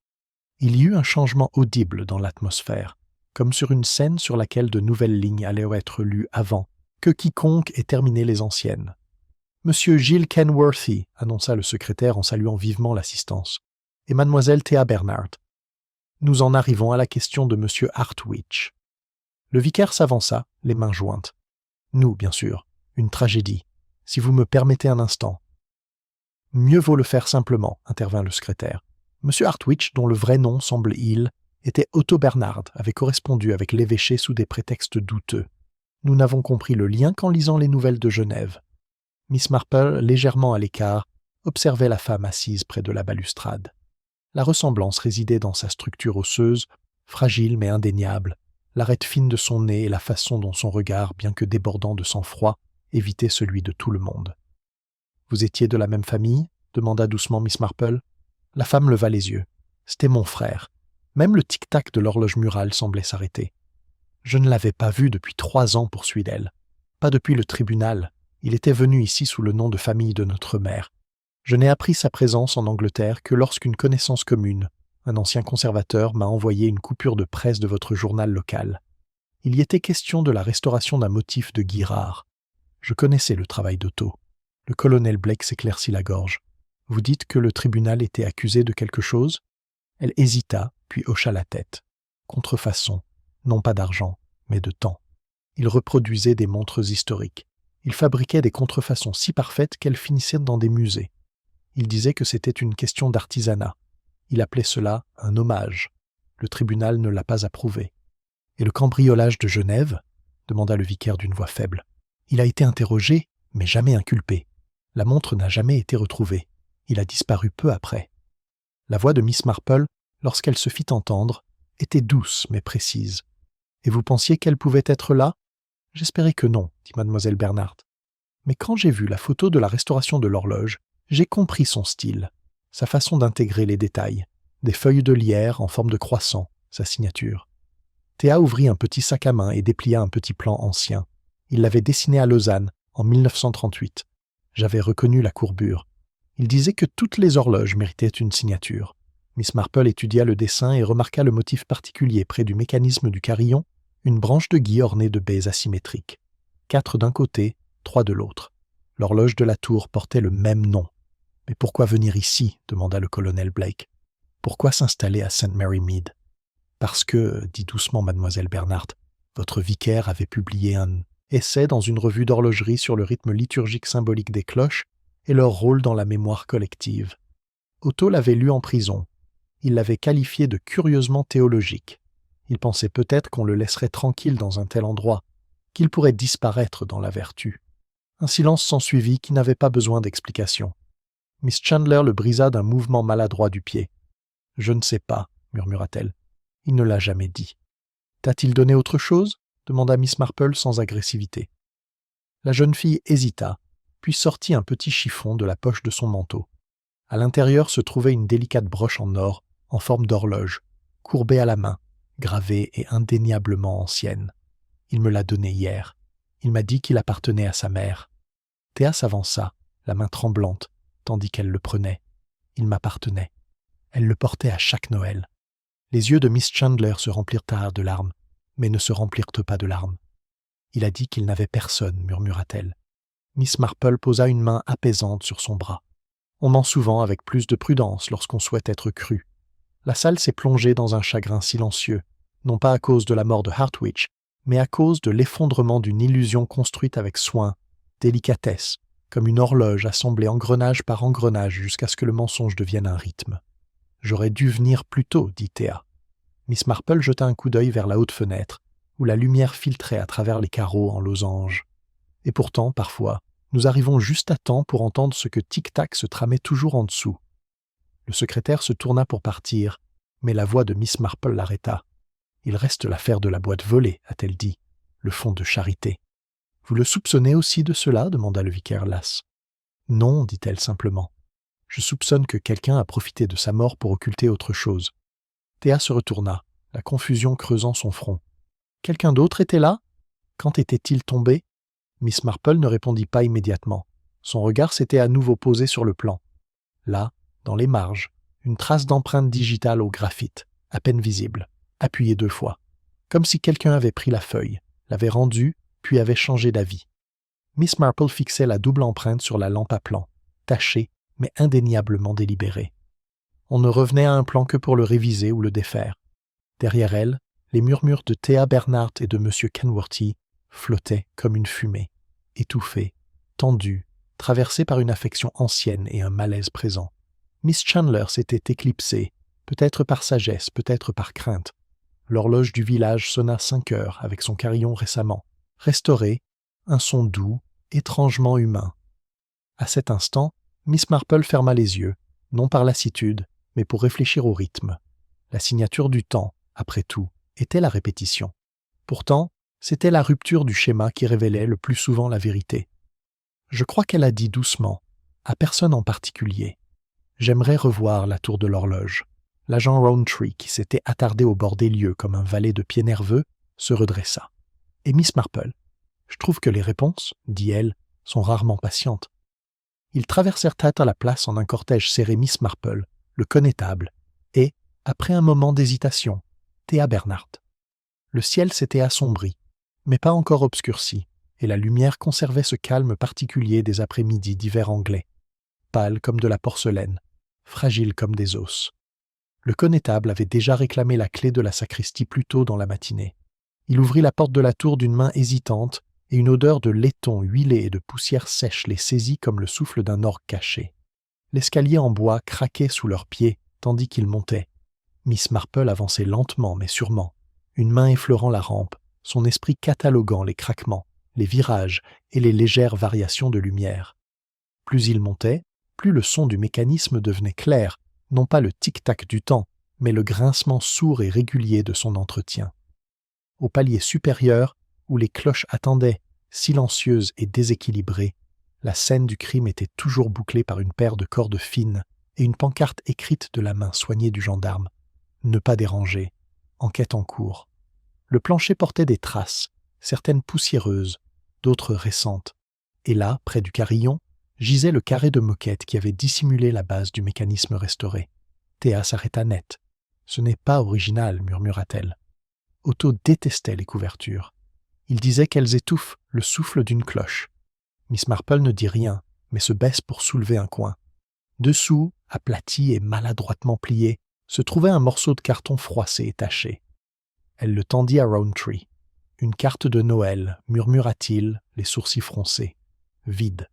Il y eut un changement audible dans l'atmosphère, comme sur une scène sur laquelle de nouvelles lignes allaient être lues avant que quiconque ait terminé les anciennes. « Monsieur Gilles Kenworthy » annonça le secrétaire en saluant vivement l'assistance, « et mademoiselle Thea Bernard. Nous en arrivons à la question de monsieur Hartwich. » Le vicaire s'avança, les mains jointes. « Nous, bien sûr, une tragédie. Si vous me permettez un instant. »« Mieux vaut le faire simplement, » intervint le secrétaire. Monsieur Hartwich, dont le vrai nom, semble-t-il, était Otto Bernard, avait correspondu avec l'évêché sous des prétextes douteux. Nous n'avons compris le lien qu'en lisant les nouvelles de Genève. Miss Marple, légèrement à l'écart, observait la femme assise près de la balustrade. La ressemblance résidait dans sa structure osseuse, fragile mais indéniable, l'arête fine de son nez et la façon dont son regard, bien que débordant de sang-froid, évitait celui de tout le monde. « Vous étiez de la même famille ?» demanda doucement Miss Marple. La femme leva les yeux. « C'était mon frère. » Même le tic-tac de l'horloge murale semblait s'arrêter. « Je ne l'avais pas vu depuis 3 ans, poursuivit-elle. Pas depuis le tribunal. Il était venu ici sous le nom de famille de notre mère. Je n'ai appris sa présence en Angleterre que lorsqu'une connaissance commune, un ancien conservateur, m'a envoyé une coupure de presse de votre journal local. Il y était question de la restauration d'un motif de Guy rare. Je connaissais le travail d'Otto. » Le colonel Blake s'éclaircit la gorge. « Vous dites que le tribunal était accusé de quelque chose ?» Elle hésita, puis hocha la tête. Contrefaçon, non pas d'argent, mais de temps. Il reproduisait des montres historiques. Il fabriquait des contrefaçons si parfaites qu'elles finissaient dans des musées. Il disait que c'était une question d'artisanat. Il appelait cela un hommage. Le tribunal ne l'a pas approuvé. « Et le cambriolage de Genève ?» demanda le vicaire d'une voix faible. « Il a été interrogé, mais jamais inculpé. La montre n'a jamais été retrouvée. Il a disparu peu après. » La voix de Miss Marple, lorsqu'elle se fit entendre, était douce mais précise. « Et vous pensiez qu'elle pouvait être là ?» J'espérais que non, dit mademoiselle Bernhardt. Mais quand j'ai vu la photo de la restauration de l'horloge, j'ai compris son style, sa façon d'intégrer les détails, des feuilles de lierre en forme de croissant, sa signature. Théa ouvrit un petit sac à main et déplia un petit plan ancien. Il l'avait dessiné à Lausanne, en 1938. J'avais reconnu la courbure. Il disait que toutes les horloges méritaient une signature. Miss Marple étudia le dessin et remarqua le motif particulier près du mécanisme du carillon, une branche de gui ornée de baies asymétriques. 4 d'un côté, 3 de l'autre. L'horloge de la tour portait le même nom. « Mais pourquoi venir ici » demanda le colonel Blake. « Pourquoi s'installer à St. Mary Mead ?»« Parce que, dit doucement mademoiselle Bernhardt, votre vicaire avait publié un essai dans une revue d'horlogerie sur le rythme liturgique symbolique des cloches et leur rôle dans la mémoire collective. Otto l'avait lu en prison. Il l'avait qualifié de curieusement théologique. Il pensait peut-être qu'on le laisserait tranquille dans un tel endroit, qu'il pourrait disparaître dans la vertu. » Un silence s'ensuivit qui n'avait pas besoin d'explication. Miss Chandler le brisa d'un mouvement maladroit du pied. « Je ne sais pas, » murmura-t-elle. « Il ne l'a jamais dit. »« T'a-t-il donné autre chose ?» demanda Miss Marple sans agressivité. La jeune fille hésita, puis sortit un petit chiffon de la poche de son manteau. À l'intérieur se trouvait une délicate broche en or, en forme d'horloge, courbée à la main, gravée et indéniablement ancienne. Il me l'a donnée hier. Il m'a dit qu'il appartenait à sa mère. Théa s'avança, la main tremblante, tandis qu'elle le prenait. Il m'appartenait. Elle le portait à chaque Noël. Les yeux de Miss Chandler se remplirent tard de larmes, mais ne se remplirent pas de larmes. Il a dit qu'il n'avait personne, murmura-t-elle. Miss Marple posa une main apaisante sur son bras. On ment souvent avec plus de prudence lorsqu'on souhaite être cru. La salle s'est plongée dans un chagrin silencieux, non pas à cause de la mort de Hartwich, mais à cause de l'effondrement d'une illusion construite avec soin, délicatesse, comme une horloge assemblée engrenage par engrenage jusqu'à ce que le mensonge devienne un rythme. « J'aurais dû venir plus tôt, » dit Théa. Miss Marple jeta un coup d'œil vers la haute fenêtre, où la lumière filtrait à travers les carreaux en losange. Et pourtant, parfois, nous arrivons juste à temps pour entendre ce que tic-tac se tramait toujours en dessous. Le secrétaire se tourna pour partir, mais la voix de Miss Marple l'arrêta. « Il reste l'affaire de la boîte volée, » a-t-elle dit, « le fonds de charité. »« Vous le soupçonnez aussi de cela » demanda le vicaire las. « Non, dit-elle simplement. Je soupçonne que quelqu'un a profité de sa mort pour occulter autre chose. » Théa se retourna, la confusion creusant son front. « Quelqu'un d'autre était là ? Quand était-il tombé ?» Miss Marple ne répondit pas immédiatement. Son regard s'était à nouveau posé sur le plan. Là, dans les marges, une trace d'empreinte digitale au graphite, à peine visible, appuyée 2 fois, comme si quelqu'un avait pris la feuille, l'avait rendue, puis avait changé d'avis. Miss Marple fixait la double empreinte sur la lampe à plan, tachée, mais indéniablement délibérée. On ne revenait à un plan que pour le réviser ou le défaire. Derrière elle, les murmures de Théa Bernhardt et de M. Kenworthy flottaient comme une fumée, étouffés, tendus, traversés par une affection ancienne et un malaise présent. Miss Chandler s'était éclipsée, peut-être par sagesse, peut-être par crainte. L'horloge du village sonna 5 heures avec son carillon récemment restauré, un son doux, étrangement humain. À cet instant, Miss Marple ferma les yeux, non par lassitude, mais pour réfléchir au rythme. La signature du temps, après tout, était la répétition. Pourtant, c'était la rupture du schéma qui révélait le plus souvent la vérité. Je crois qu'elle a dit doucement, à personne en particulier. J'aimerais revoir la tour de l'horloge. L'agent Rowntree, qui s'était attardé au bord des lieux comme un valet de pied nerveux, se redressa. Et Miss Marple, je trouve que les réponses, dit-elle, sont rarement patientes. Ils traversèrent à la place en un cortège serré Miss Marple, le connétable, et, après un moment d'hésitation, Théa Bernhardt. Le ciel s'était assombri, mais pas encore obscurci, et la lumière conservait ce calme particulier des après-midi d'hiver anglais, pâle comme de la porcelaine, fragile comme des os. Le connétable avait déjà réclamé la clé de la sacristie plus tôt dans la matinée. Il ouvrit la porte de la tour d'une main hésitante, et une odeur de laiton huilé et de poussière sèche les saisit comme le souffle d'un orgue caché. L'escalier en bois craquait sous leurs pieds, tandis qu'ils montaient. Miss Marple avançait lentement mais sûrement, une main effleurant la rampe, son esprit cataloguant les craquements, les virages et les légères variations de lumière. Plus ils montaient, plus le son du mécanisme devenait clair, non pas le tic-tac du temps, mais le grincement sourd et régulier de son entretien. Au palier supérieur, où les cloches attendaient, silencieuses et déséquilibrées, la scène du crime était toujours bouclée par une paire de cordes fines et une pancarte écrite de la main soignée du gendarme. Ne pas déranger. Enquête en cours. Le plancher portait des traces, certaines poussiéreuses, d'autres récentes. Et là, près du carillon, gisait le carré de moquette qui avait dissimulé la base du mécanisme restauré. Théa s'arrêta net. « Ce n'est pas original, murmura-t-elle. Otto détestait les couvertures. Il disait qu'elles étouffent le souffle d'une cloche. Miss Marple ne dit rien, mais se baisse pour soulever un coin. Dessous, aplati et maladroitement plié, se trouvait un morceau de carton froissé et taché. Elle le tendit à Rowntree. « Une carte de Noël, murmura-t-il, les sourcils froncés. Vide.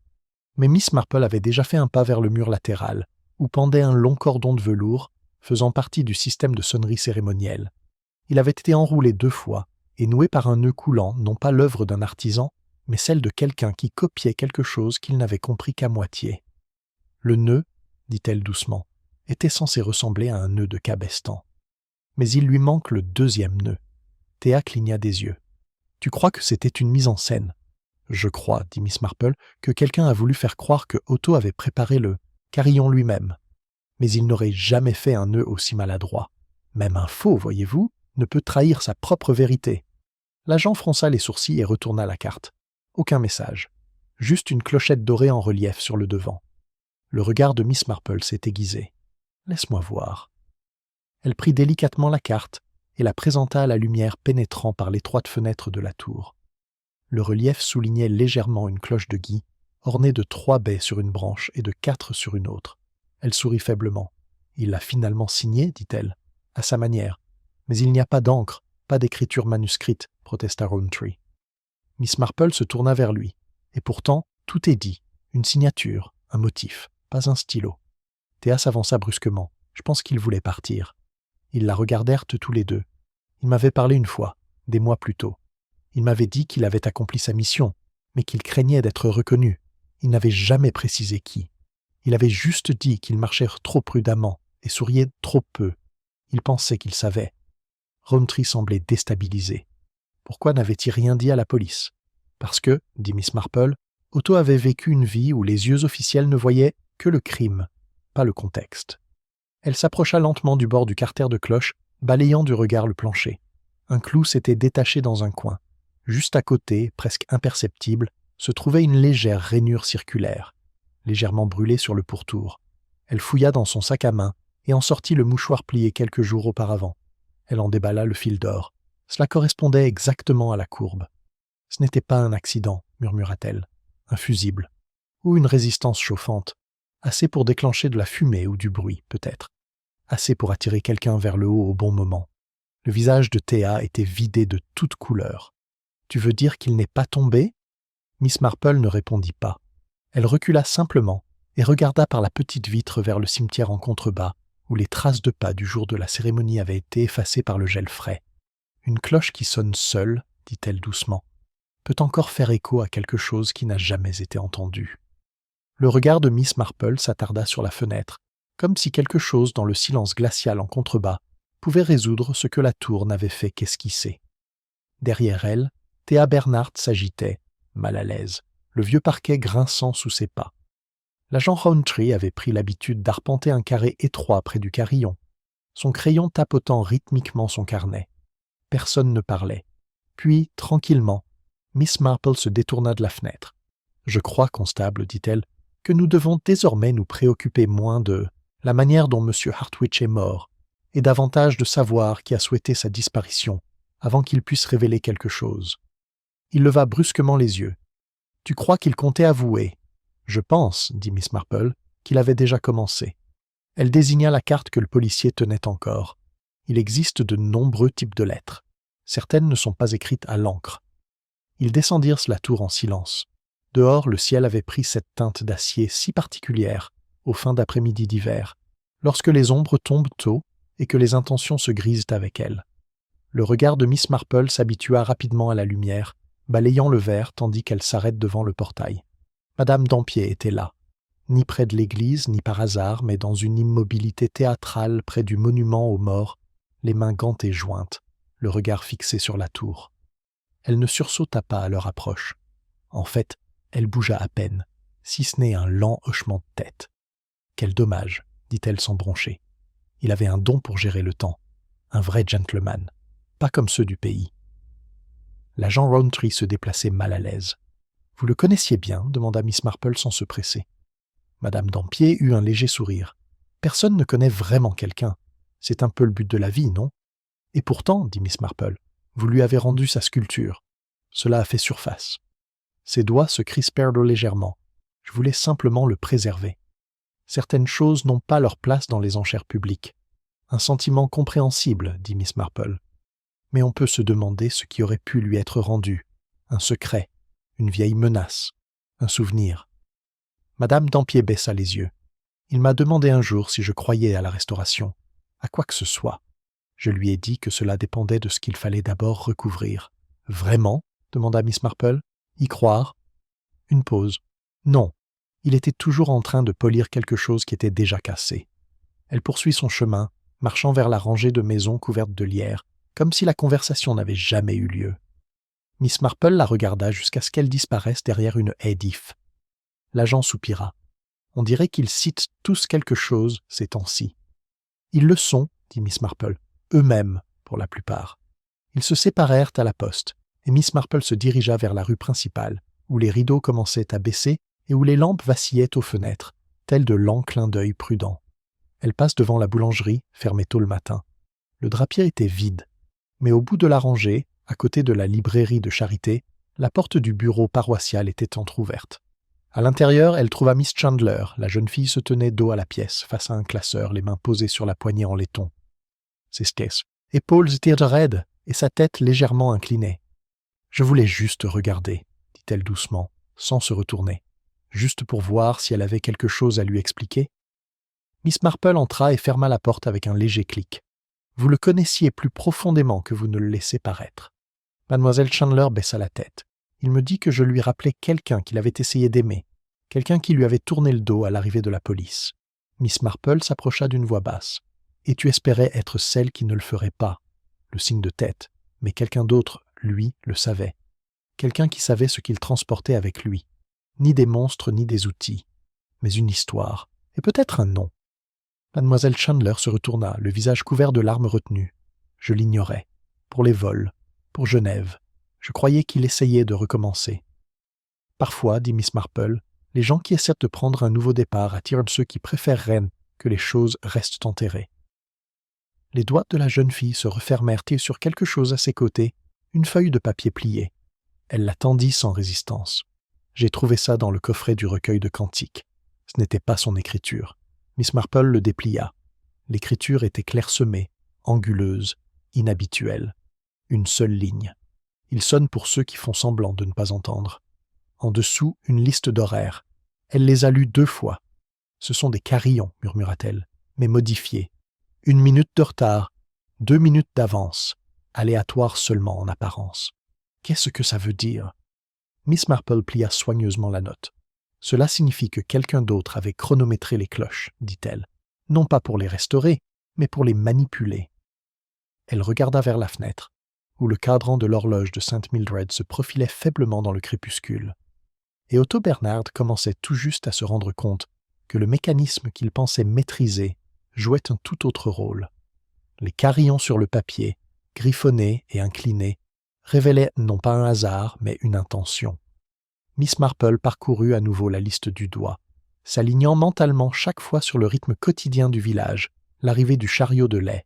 Mais Miss Marple avait déjà fait un pas vers le mur latéral, où pendait un long cordon de velours, faisant partie du système de sonnerie cérémonielle. Il avait été enroulé 2 fois, et noué par un nœud coulant, non pas l'œuvre d'un artisan, mais celle de quelqu'un qui copiait quelque chose qu'il n'avait compris qu'à moitié. Le nœud, dit-elle doucement, était censé ressembler à un nœud de cabestan. Mais il lui manque le 2e nœud. Théa cligna des yeux. « Tu crois que c'était une mise en scène ?»« Je crois, dit Miss Marple, que quelqu'un a voulu faire croire que Otto avait préparé le carillon lui-même. Mais il n'aurait jamais fait un nœud aussi maladroit. Même un faux, voyez-vous, ne peut trahir sa propre vérité. » L'agent fronça les sourcils et retourna la carte. Aucun message. Juste une clochette dorée en relief sur le devant. Le regard de Miss Marple s'est aiguisé. « Laisse-moi voir. » Elle prit délicatement la carte et la présenta à la lumière pénétrant par l'étroite fenêtre de la tour. Le relief soulignait légèrement une cloche de gui, ornée de 3 baies sur une branche et de 4 sur une autre. Elle sourit faiblement. « Il l'a finalement signé, dit-elle, à sa manière. Mais il n'y a pas d'encre, pas d'écriture manuscrite, protesta Rowntree. Miss Marple se tourna vers lui. Et pourtant, tout est dit. Une signature, un motif, pas un stylo. Théa s'avança brusquement. Je pense qu'ils voulaient partir. Ils la regardèrent tous les deux. Il m'avait parlé une fois, des mois plus tôt. Il m'avait dit qu'il avait accompli sa mission, mais qu'il craignait d'être reconnu. Il n'avait jamais précisé qui. Il avait juste dit qu'ils marchèrent trop prudemment et souriaient trop peu. Il pensait qu'il savait. Rowntree semblait déstabilisé. Pourquoi n'avait-il rien dit à la police ? Parce que, dit Miss Marple, Otto avait vécu une vie où les yeux officiels ne voyaient que le crime, pas le contexte. Elle s'approcha lentement du bord du carter de cloche, balayant du regard le plancher. Un clou s'était détaché dans un coin. Juste à côté, presque imperceptible, se trouvait une légère rainure circulaire, légèrement brûlée sur le pourtour. Elle fouilla dans son sac à main et en sortit le mouchoir plié quelques jours auparavant. Elle en déballa le fil d'or. Cela correspondait exactement à la courbe. « Ce n'était pas un accident, » murmura-t-elle. « Un fusible. Ou une résistance chauffante. Assez pour déclencher de la fumée ou du bruit, peut-être. Assez pour attirer quelqu'un vers le haut au bon moment. » Le visage de Théa était vidé de toute couleur. « Tu veux dire qu'il n'est pas tombé ?» Miss Marple ne répondit pas. Elle recula simplement et regarda par la petite vitre vers le cimetière en contrebas, où les traces de pas du jour de la cérémonie avaient été effacées par le gel frais. « Une cloche qui sonne seule, dit-elle doucement, peut encore faire écho à quelque chose qui n'a jamais été entendu. » Le regard de Miss Marple s'attarda sur la fenêtre, comme si quelque chose dans le silence glacial en contrebas pouvait résoudre ce que la tour n'avait fait qu'esquisser. Derrière elle, Théa Bernhardt s'agitait, mal à l'aise, le vieux parquet grinçant sous ses pas. L'agent Rowntree avait pris l'habitude d'arpenter un carré étroit près du carillon, son crayon tapotant rythmiquement son carnet. Personne ne parlait. Puis, tranquillement, Miss Marple se détourna de la fenêtre. « Je crois, constable, dit-elle, que nous devons désormais nous préoccuper moins de la manière dont M. Hartwich est mort, et davantage de savoir qui a souhaité sa disparition, avant qu'il puisse révéler quelque chose. » Il leva brusquement les yeux. « Tu crois qu'il comptait avouer ?»« Je pense, dit Miss Marple, qu'il avait déjà commencé. » Elle désigna la carte que le policier tenait encore. Il existe de nombreux types de lettres. Certaines ne sont pas écrites à l'encre. Ils descendirent la tour en silence. Dehors, le ciel avait pris cette teinte d'acier si particulière, aux fins d'après-midi d'hiver, lorsque les ombres tombent tôt et que les intentions se grisent avec elles. Le regard de Miss Marple s'habitua rapidement à la lumière, balayant le verre tandis qu'elle s'arrête devant le portail. Madame Dampier était là, ni près de l'église, ni par hasard, mais dans une immobilité théâtrale près du monument aux morts, les mains gantées jointes, le regard fixé sur la tour. Elle ne sursauta pas à leur approche. En fait, elle bougea à peine, si ce n'est un lent hochement de tête. « Quel dommage, dit-elle sans broncher. Il avait un don pour gérer le temps. Un vrai gentleman, pas comme ceux du pays. » L'agent Rowntree se déplaçait mal à l'aise. « Vous le connaissiez bien ?» demanda Miss Marple sans se presser. Madame Dampier eut un léger sourire. « Personne ne connaît vraiment quelqu'un. C'est un peu le but de la vie, non ? Et pourtant, dit Miss Marple, vous lui avez rendu sa sculpture. Cela a fait surface. » Ses doigts se crispèrent légèrement. « Je voulais simplement le préserver. Certaines choses n'ont pas leur place dans les enchères publiques. Un sentiment compréhensible, dit Miss Marple. Mais on peut se demander ce qui aurait pu lui être rendu. Un secret, une vieille menace, un souvenir. » Madame Dampier baissa les yeux. « Il m'a demandé un jour si je croyais à la restauration, à quoi que ce soit. Je lui ai dit que cela dépendait de ce qu'il fallait d'abord recouvrir. »« Vraiment ?» demanda Miss Marple. « Y croire ?» Une pause. « Non. Il était toujours en train de polir quelque chose qui était déjà cassé. » Elle poursuit son chemin, marchant vers la rangée de maisons couvertes de lierre, comme si la conversation n'avait jamais eu lieu. Miss Marple la regarda jusqu'à ce qu'elle disparaisse derrière une haie d'ifs. L'agent soupira. « On dirait qu'ils citent tous quelque chose ces temps-ci. »« Ils le sont, » dit Miss Marple, « eux-mêmes, pour la plupart. » Ils se séparèrent à la poste, et Miss Marple se dirigea vers la rue principale, où les rideaux commençaient à baisser et où les lampes vacillaient aux fenêtres, tels de lents clins d'œil prudents. Elle passe devant la boulangerie, fermée tôt le matin. Le drapier était vide, mais au bout de la rangée, à côté de la librairie de charité, la porte du bureau paroissial était entr'ouverte. À l'intérieur, elle trouva Miss Chandler. La jeune fille se tenait dos à la pièce, face à un classeur, les mains posées sur la poignée en laiton. Ses épaules étaient raides et sa tête légèrement inclinée. « Je voulais juste regarder, » dit-elle doucement, sans se retourner, juste pour voir si elle avait quelque chose à lui expliquer. Miss Marple entra et ferma la porte avec un léger clic. Vous le connaissiez plus profondément que vous ne le laissez paraître. Mademoiselle Chandler baissa la tête. Il me dit que je lui rappelais quelqu'un qu'il avait essayé d'aimer, quelqu'un qui lui avait tourné le dos à l'arrivée de la police. Miss Marple s'approcha d'une voix basse. Et tu espérais être celle qui ne le ferait pas. Le signe de tête. Mais quelqu'un d'autre, lui, le savait. Quelqu'un qui savait ce qu'il transportait avec lui. Ni des monstres ni des outils, mais une histoire, et peut-être un nom. Mademoiselle Chandler se retourna, le visage couvert de larmes retenues. Je l'ignorais. Pour les vols, pour Genève. Je croyais qu'il essayait de recommencer. Parfois, dit Miss Marple, les gens qui essaient de prendre un nouveau départ attirent ceux qui préféreraient que les choses restent enterrées. Les doigts de la jeune fille se refermèrent et sur quelque chose à ses côtés, une feuille de papier pliée. Elle la tendit sans résistance. J'ai trouvé ça dans le coffret du recueil de cantiques. Ce n'était pas son écriture. Miss Marple le déplia. L'écriture était clairsemée, anguleuse, inhabituelle. Une seule ligne. Il sonne pour ceux qui font semblant de ne pas entendre. En dessous, une liste d'horaires. Elle les a lus 2 fois. Ce sont des carillons, murmura-t-elle, mais modifiés. 1 minute de retard, 2 minutes d'avance, aléatoire seulement en apparence. Qu'est-ce que ça veut dire? Miss Marple plia soigneusement la note. Cela signifie que quelqu'un d'autre avait chronométré les cloches, dit-elle. Non pas pour les restaurer, mais pour les manipuler. Elle regarda vers la fenêtre, où le cadran de l'horloge de St. Mildred se profilait faiblement dans le crépuscule. Et Otto Bernard commençait tout juste à se rendre compte que le mécanisme qu'il pensait maîtriser jouait un tout autre rôle. Les carillons sur le papier, griffonnés et inclinés, révélaient non pas un hasard, mais une intention. Miss Marple parcourut à nouveau la liste du doigt, s'alignant mentalement chaque fois sur le rythme quotidien du village, l'arrivée du chariot de lait,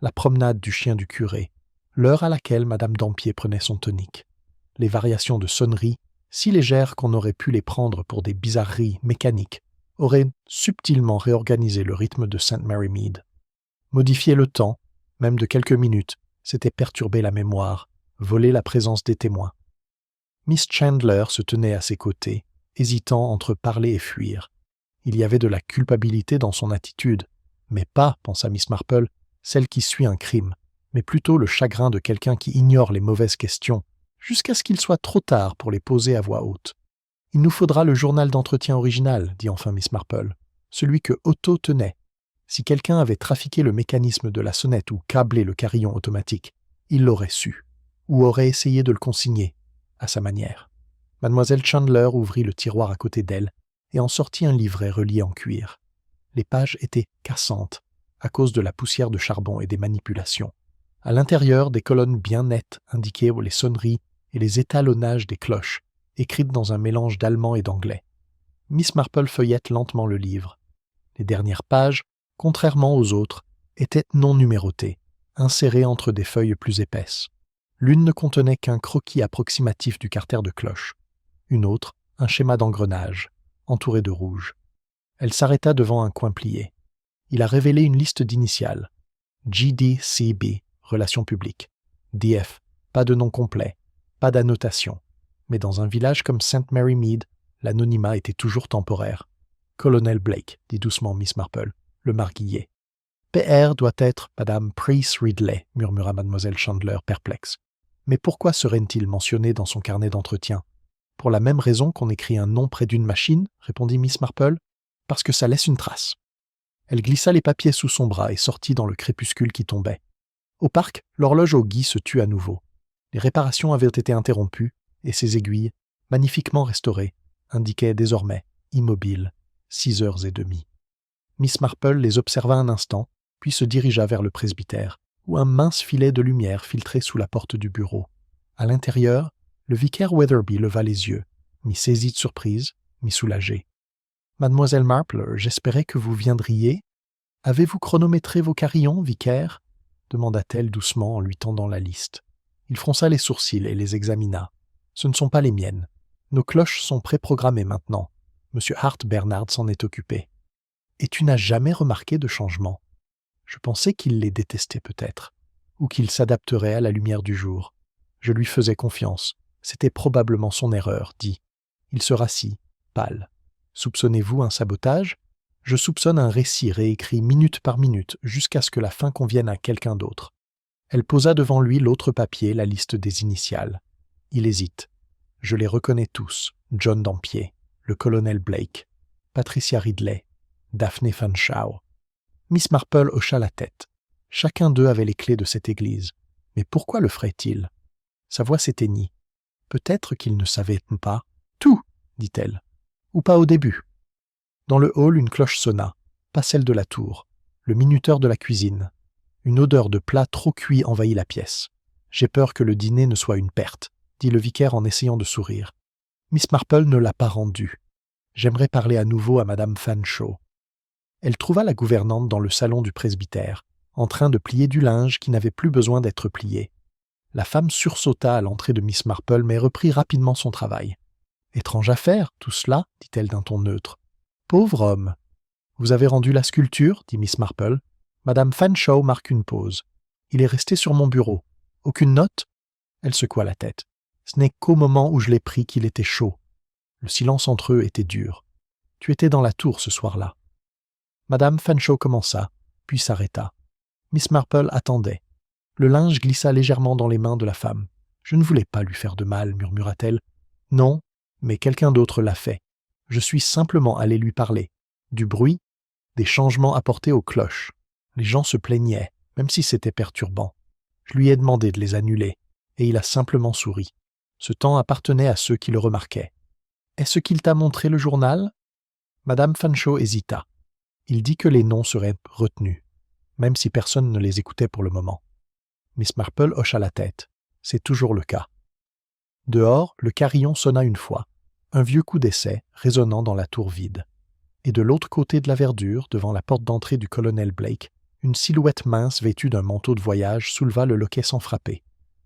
la promenade du chien du curé, l'heure à laquelle Madame Dampier prenait son tonique, les variations de sonnerie, si légères qu'on aurait pu les prendre pour des bizarreries mécaniques, auraient subtilement réorganisé le rythme de St. Mary Mead. Modifier le temps, même de quelques minutes, c'était perturber la mémoire, voler la présence des témoins. Miss Chandler se tenait à ses côtés, hésitant entre parler et fuir. Il y avait de la culpabilité dans son attitude, mais pas, pensa Miss Marple, celle qui suit un crime, mais plutôt le chagrin de quelqu'un qui ignore les mauvaises questions, jusqu'à ce qu'il soit trop tard pour les poser à voix haute. « Il nous faudra le journal d'entretien original, » dit enfin Miss Marple, « celui que Otto tenait. Si quelqu'un avait trafiqué le mécanisme de la sonnette ou câblé le carillon automatique, il l'aurait su. ou aurait essayé de le consigner, à sa manière. Mademoiselle Chandler ouvrit le tiroir à côté d'elle et en sortit un livret relié en cuir. Les pages étaient cassantes, à cause de la poussière de charbon et des manipulations. À l'intérieur, des colonnes bien nettes indiquaient les sonneries et les étalonnages des cloches, écrites dans un mélange d'allemand et d'anglais. Miss Marple feuillette lentement le livre. Les dernières pages, contrairement aux autres, étaient non numérotées, insérées entre des feuilles plus épaisses. L'une ne contenait qu'un croquis approximatif du carter de cloche. Une autre, un schéma d'engrenage, entouré de rouge. Elle s'arrêta devant un coin plié. Il a révélé une liste d'initiales. GDCB, Relations publiques. DF, pas de nom complet, pas d'annotation. Mais dans un village comme St. Mary Mead, l'anonymat était toujours temporaire. Colonel Blake, dit doucement Miss Marple, le marguillier. PR doit être Madame Price Ridley, murmura Mademoiselle Chandler, perplexe. Mais pourquoi serait-il mentionné dans son carnet d'entretien? Pour la même raison qu'on écrit un nom près d'une machine, répondit Miss Marple, parce que ça laisse une trace. Elle glissa les papiers sous son bras et sortit dans le crépuscule qui tombait. Au parc, l'horloge au gui se tut à nouveau. Les réparations avaient été interrompues, et ses aiguilles, magnifiquement restaurées, indiquaient désormais, immobiles, 6h30. Miss Marple les observa un instant, puis se dirigea vers le presbytère, où un mince filet de lumière filtrait sous la porte du bureau. À l'intérieur, le vicaire Weatherby leva les yeux, mi-saisi de surprise, mi-soulagé. « Mademoiselle Marple, j'espérais que vous viendriez. Avez-vous chronométré vos carillons, vicaire ?» demanda-t-elle doucement en lui tendant la liste. Il fronça les sourcils et les examina. « Ce ne sont pas les miennes. Nos cloches sont préprogrammées maintenant. Monsieur Hart Bernard s'en est occupé. Et tu n'as jamais remarqué de changement. Je pensais qu'il les détestait peut-être, ou qu'il s'adapterait à la lumière du jour. Je lui faisais confiance. C'était probablement son erreur, dit. Il se rassit, pâle. Soupçonnez-vous un sabotage? Je soupçonne un récit réécrit minute par minute jusqu'à ce que la fin convienne à quelqu'un d'autre. Elle posa devant lui l'autre papier, la liste des initiales. Il hésite. Je les reconnais tous. John Dampier, le colonel Blake, Patricia Ridley, Daphne Fanshawe. Miss Marple hocha la tête. Chacun d'eux avait les clés de cette église. Mais pourquoi le ferait-il? Sa voix s'éteignit. Peut-être qu'il ne savait pas. Tout, dit-elle. Ou pas au début. Dans le hall, une cloche sonna, pas celle de la tour, le minuteur de la cuisine. Une odeur de plat trop cuit envahit la pièce. J'ai peur que le dîner ne soit une perte, dit le vicaire en essayant de sourire. Miss Marple ne l'a pas rendu. J'aimerais parler à nouveau à Madame Fanshawe. Elle trouva la gouvernante dans le salon du presbytère, en train de plier du linge qui n'avait plus besoin d'être plié. La femme sursauta à l'entrée de Miss Marple, mais reprit rapidement son travail. « Étrange affaire, tout cela, dit-elle d'un ton neutre. Pauvre homme. Vous avez rendu la sculpture, dit Miss Marple. Madame Fanshawe marque une pause. Il est resté sur mon bureau. Aucune note? Elle secoua la tête. Ce n'est qu'au moment où je l'ai pris qu'il était chaud. Le silence entre eux était dur. Tu étais dans la tour ce soir-là. Madame Fanshawe commença, puis s'arrêta. Miss Marple attendait. Le linge glissa légèrement dans les mains de la femme. Je ne voulais pas lui faire de mal, murmura-t-elle. Non, mais quelqu'un d'autre l'a fait. Je suis simplement allé lui parler. Du bruit, des changements apportés aux cloches. Les gens se plaignaient, même si c'était perturbant. Je lui ai demandé de les annuler, et il a simplement souri. Ce temps appartenait à ceux qui le remarquaient. « Est-ce qu'il t'a montré le journal ?» Madame Fanshawe hésita. Il dit que les noms seraient retenus, même si personne ne les écoutait pour le moment. Miss Marple hocha la tête. C'est toujours le cas. Dehors, le carillon sonna une fois, un vieux coup d'essai résonnant dans la tour vide. Et de l'autre côté de la verdure, devant la porte d'entrée du colonel Blake, une silhouette mince vêtue d'un manteau de voyage souleva le loquet sans frapper.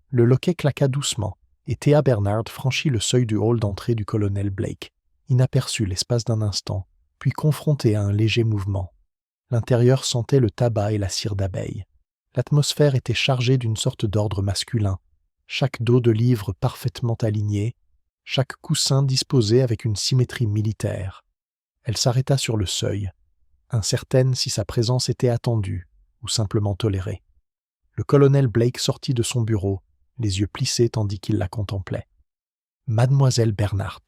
Le loquet claqua doucement, et Thea Bernard franchit le seuil du hall d'entrée du colonel Blake, inaperçu l'espace d'un instant, puis confronté à un léger mouvement. L'intérieur sentait le tabac et la cire d'abeille. L'atmosphère était chargée d'une sorte d'ordre masculin, chaque dos de livre parfaitement aligné, chaque coussin disposé avec une symétrie militaire. Elle s'arrêta sur le seuil, incertaine si sa présence était attendue ou simplement tolérée. Le colonel Blake sortit de son bureau, les yeux plissés tandis qu'il la contemplait. « Mademoiselle Bernard,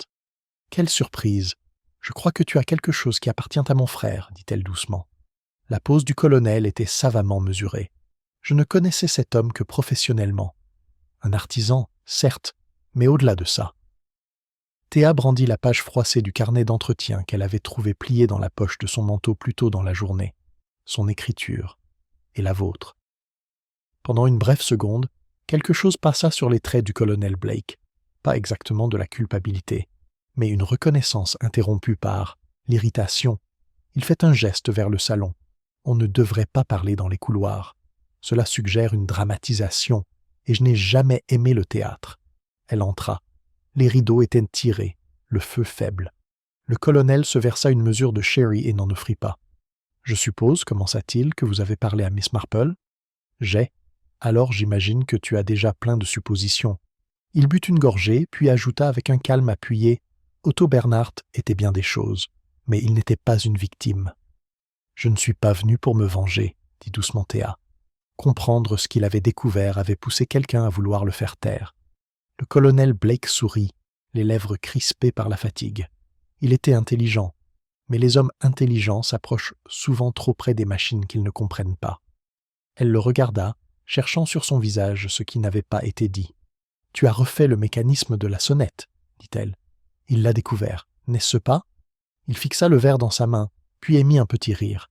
quelle surprise! Je crois que tu as quelque chose qui appartient à mon frère, dit-elle doucement. La pose du colonel était savamment mesurée. Je ne connaissais cet homme que professionnellement. Un artisan, certes, mais au-delà de ça. Théa brandit la page froissée du carnet d'entretien qu'elle avait trouvé pliée dans la poche de son manteau plus tôt dans la journée. Son écriture. Et la vôtre. Pendant une brève seconde, quelque chose passa sur les traits du colonel Blake. Pas exactement de la culpabilité, mais une reconnaissance interrompue par l'irritation. Il fait un geste vers le salon. On ne devrait pas parler dans les couloirs. Cela suggère une dramatisation, et je n'ai jamais aimé le théâtre. Elle entra. Les rideaux étaient tirés, le feu faible. Le colonel se versa une mesure de sherry et n'en offrit pas. « Je suppose, commença-t-il, que vous avez parlé à Miss Marple ?»« J'ai. Alors j'imagine que tu as déjà plein de suppositions. » Il but une gorgée, puis ajouta avec un calme appuyé « Otto Bernhardt était bien des choses, mais il n'était pas une victime. »« Je ne suis pas venu pour me venger, » dit doucement Théa. Comprendre ce qu'il avait découvert avait poussé quelqu'un à vouloir le faire taire. Le colonel Blake sourit, les lèvres crispées par la fatigue. Il était intelligent, mais les hommes intelligents s'approchent souvent trop près des machines qu'ils ne comprennent pas. Elle le regarda, cherchant sur son visage ce qui n'avait pas été dit. « Tu as refait le mécanisme de la sonnette, » dit-elle. « Il l'a découvert, n'est-ce pas ?» Il fixa le verre dans sa main, puis émit un petit rire.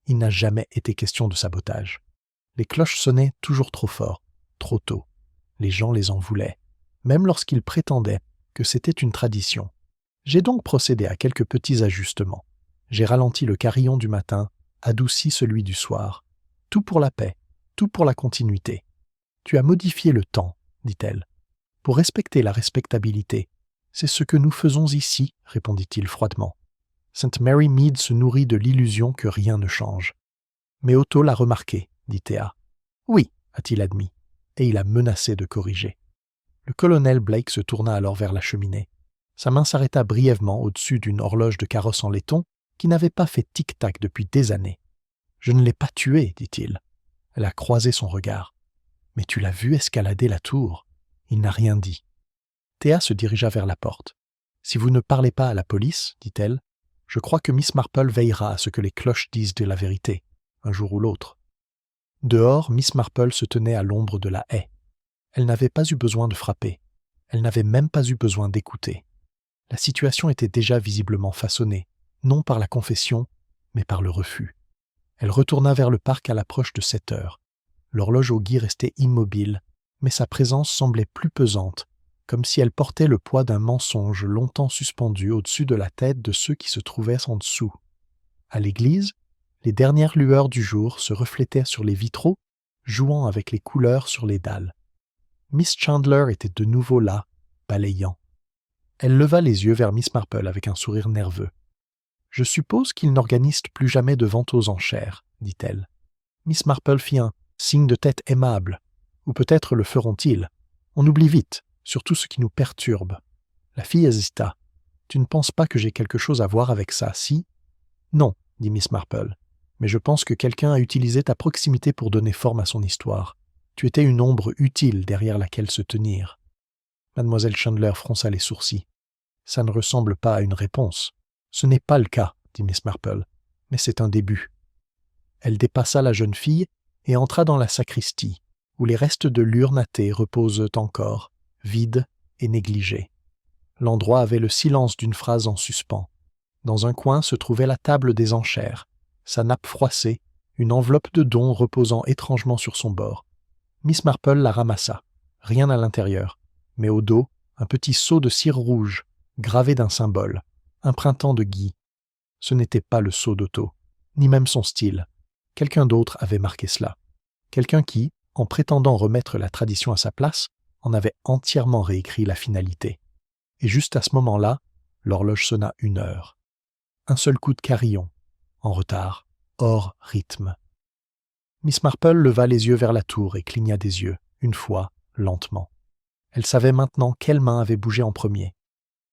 Il n'a jamais été question de sabotage. Les cloches sonnaient toujours trop fort, trop tôt. Les gens les en voulaient, même lorsqu'ils prétendaient que c'était une tradition. J'ai donc procédé à quelques petits ajustements. J'ai ralenti le carillon du matin, adouci celui du soir. Tout pour la paix, tout pour la continuité. Tu as modifié le temps, dit-elle. Pour respecter la respectabilité. C'est ce que nous faisons ici, répondit-il froidement. Sainte Mary Mead se nourrit de l'illusion que rien ne change. Mais Otto l'a remarqué, dit Théa. Oui, a-t-il admis, et il a menacé de corriger. Le colonel Blake se tourna alors vers la cheminée. Sa main s'arrêta brièvement au-dessus d'une horloge de carrosse en laiton qui n'avait pas fait tic-tac depuis des années. « Je ne l'ai pas tué, dit-il. » Elle a croisé son regard. « Mais tu l'as vu escalader la tour. » Il n'a rien dit. Théa se dirigea vers la porte. « Si vous ne parlez pas à la police, dit-elle, je crois que Miss Marple veillera à ce que les cloches disent de la vérité, un jour ou l'autre. » Dehors, Miss Marple se tenait à l'ombre de la haie. Elle n'avait pas eu besoin de frapper. Elle n'avait même pas eu besoin d'écouter. La situation était déjà visiblement façonnée, non par la confession, mais par le refus. Elle retourna vers le parc à l'approche de 7 heures. L'horloge au gui restait immobile, mais sa présence semblait plus pesante, comme si elle portait le poids d'un mensonge longtemps suspendu au-dessus de la tête de ceux qui se trouvaient en dessous. À l'église, les dernières lueurs du jour se reflétaient sur les vitraux, jouant avec les couleurs sur les dalles. Miss Chandler était de nouveau là, balayant. Elle leva les yeux vers Miss Marple avec un sourire nerveux. « Je suppose qu'ils n'organisent plus jamais de vente aux enchères, » dit-elle. Miss Marple fit un signe de tête aimable. Ou peut-être le feront-ils. On oublie vite, surtout ce qui nous perturbe. La fille hésita. « Tu ne penses pas que j'ai quelque chose à voir avec ça, si ?»« Non, » dit Miss Marple. « Mais je pense que quelqu'un a utilisé ta proximité pour donner forme à son histoire. Tu étais une ombre utile derrière laquelle se tenir. » Mademoiselle Chandler fronça les sourcils. « Ça ne ressemble pas à une réponse. »« Ce n'est pas le cas, » dit Miss Marple, « mais c'est un début. » Elle dépassa la jeune fille et entra dans la sacristie, où les restes de l'urne athée reposent encore, vides et négligés. L'endroit avait le silence d'une phrase en suspens. Dans un coin se trouvait la table des enchères, sa nappe froissée, une enveloppe de dons reposant étrangement sur son bord. Miss Marple la ramassa. Rien à l'intérieur, mais au dos, un petit seau de cire rouge, gravé d'un symbole, un printemps de gui. Ce n'était pas le seau d'Otto, ni même son style. Quelqu'un d'autre avait marqué cela. Quelqu'un qui, en prétendant remettre la tradition à sa place, en avait entièrement réécrit la finalité. Et juste à ce moment-là, l'horloge sonna 1 heure. Un seul coup de carillon, en retard, hors rythme. Miss Marple leva les yeux vers la tour et cligna des yeux, une fois, lentement. Elle savait maintenant quelle main avait bougé en premier.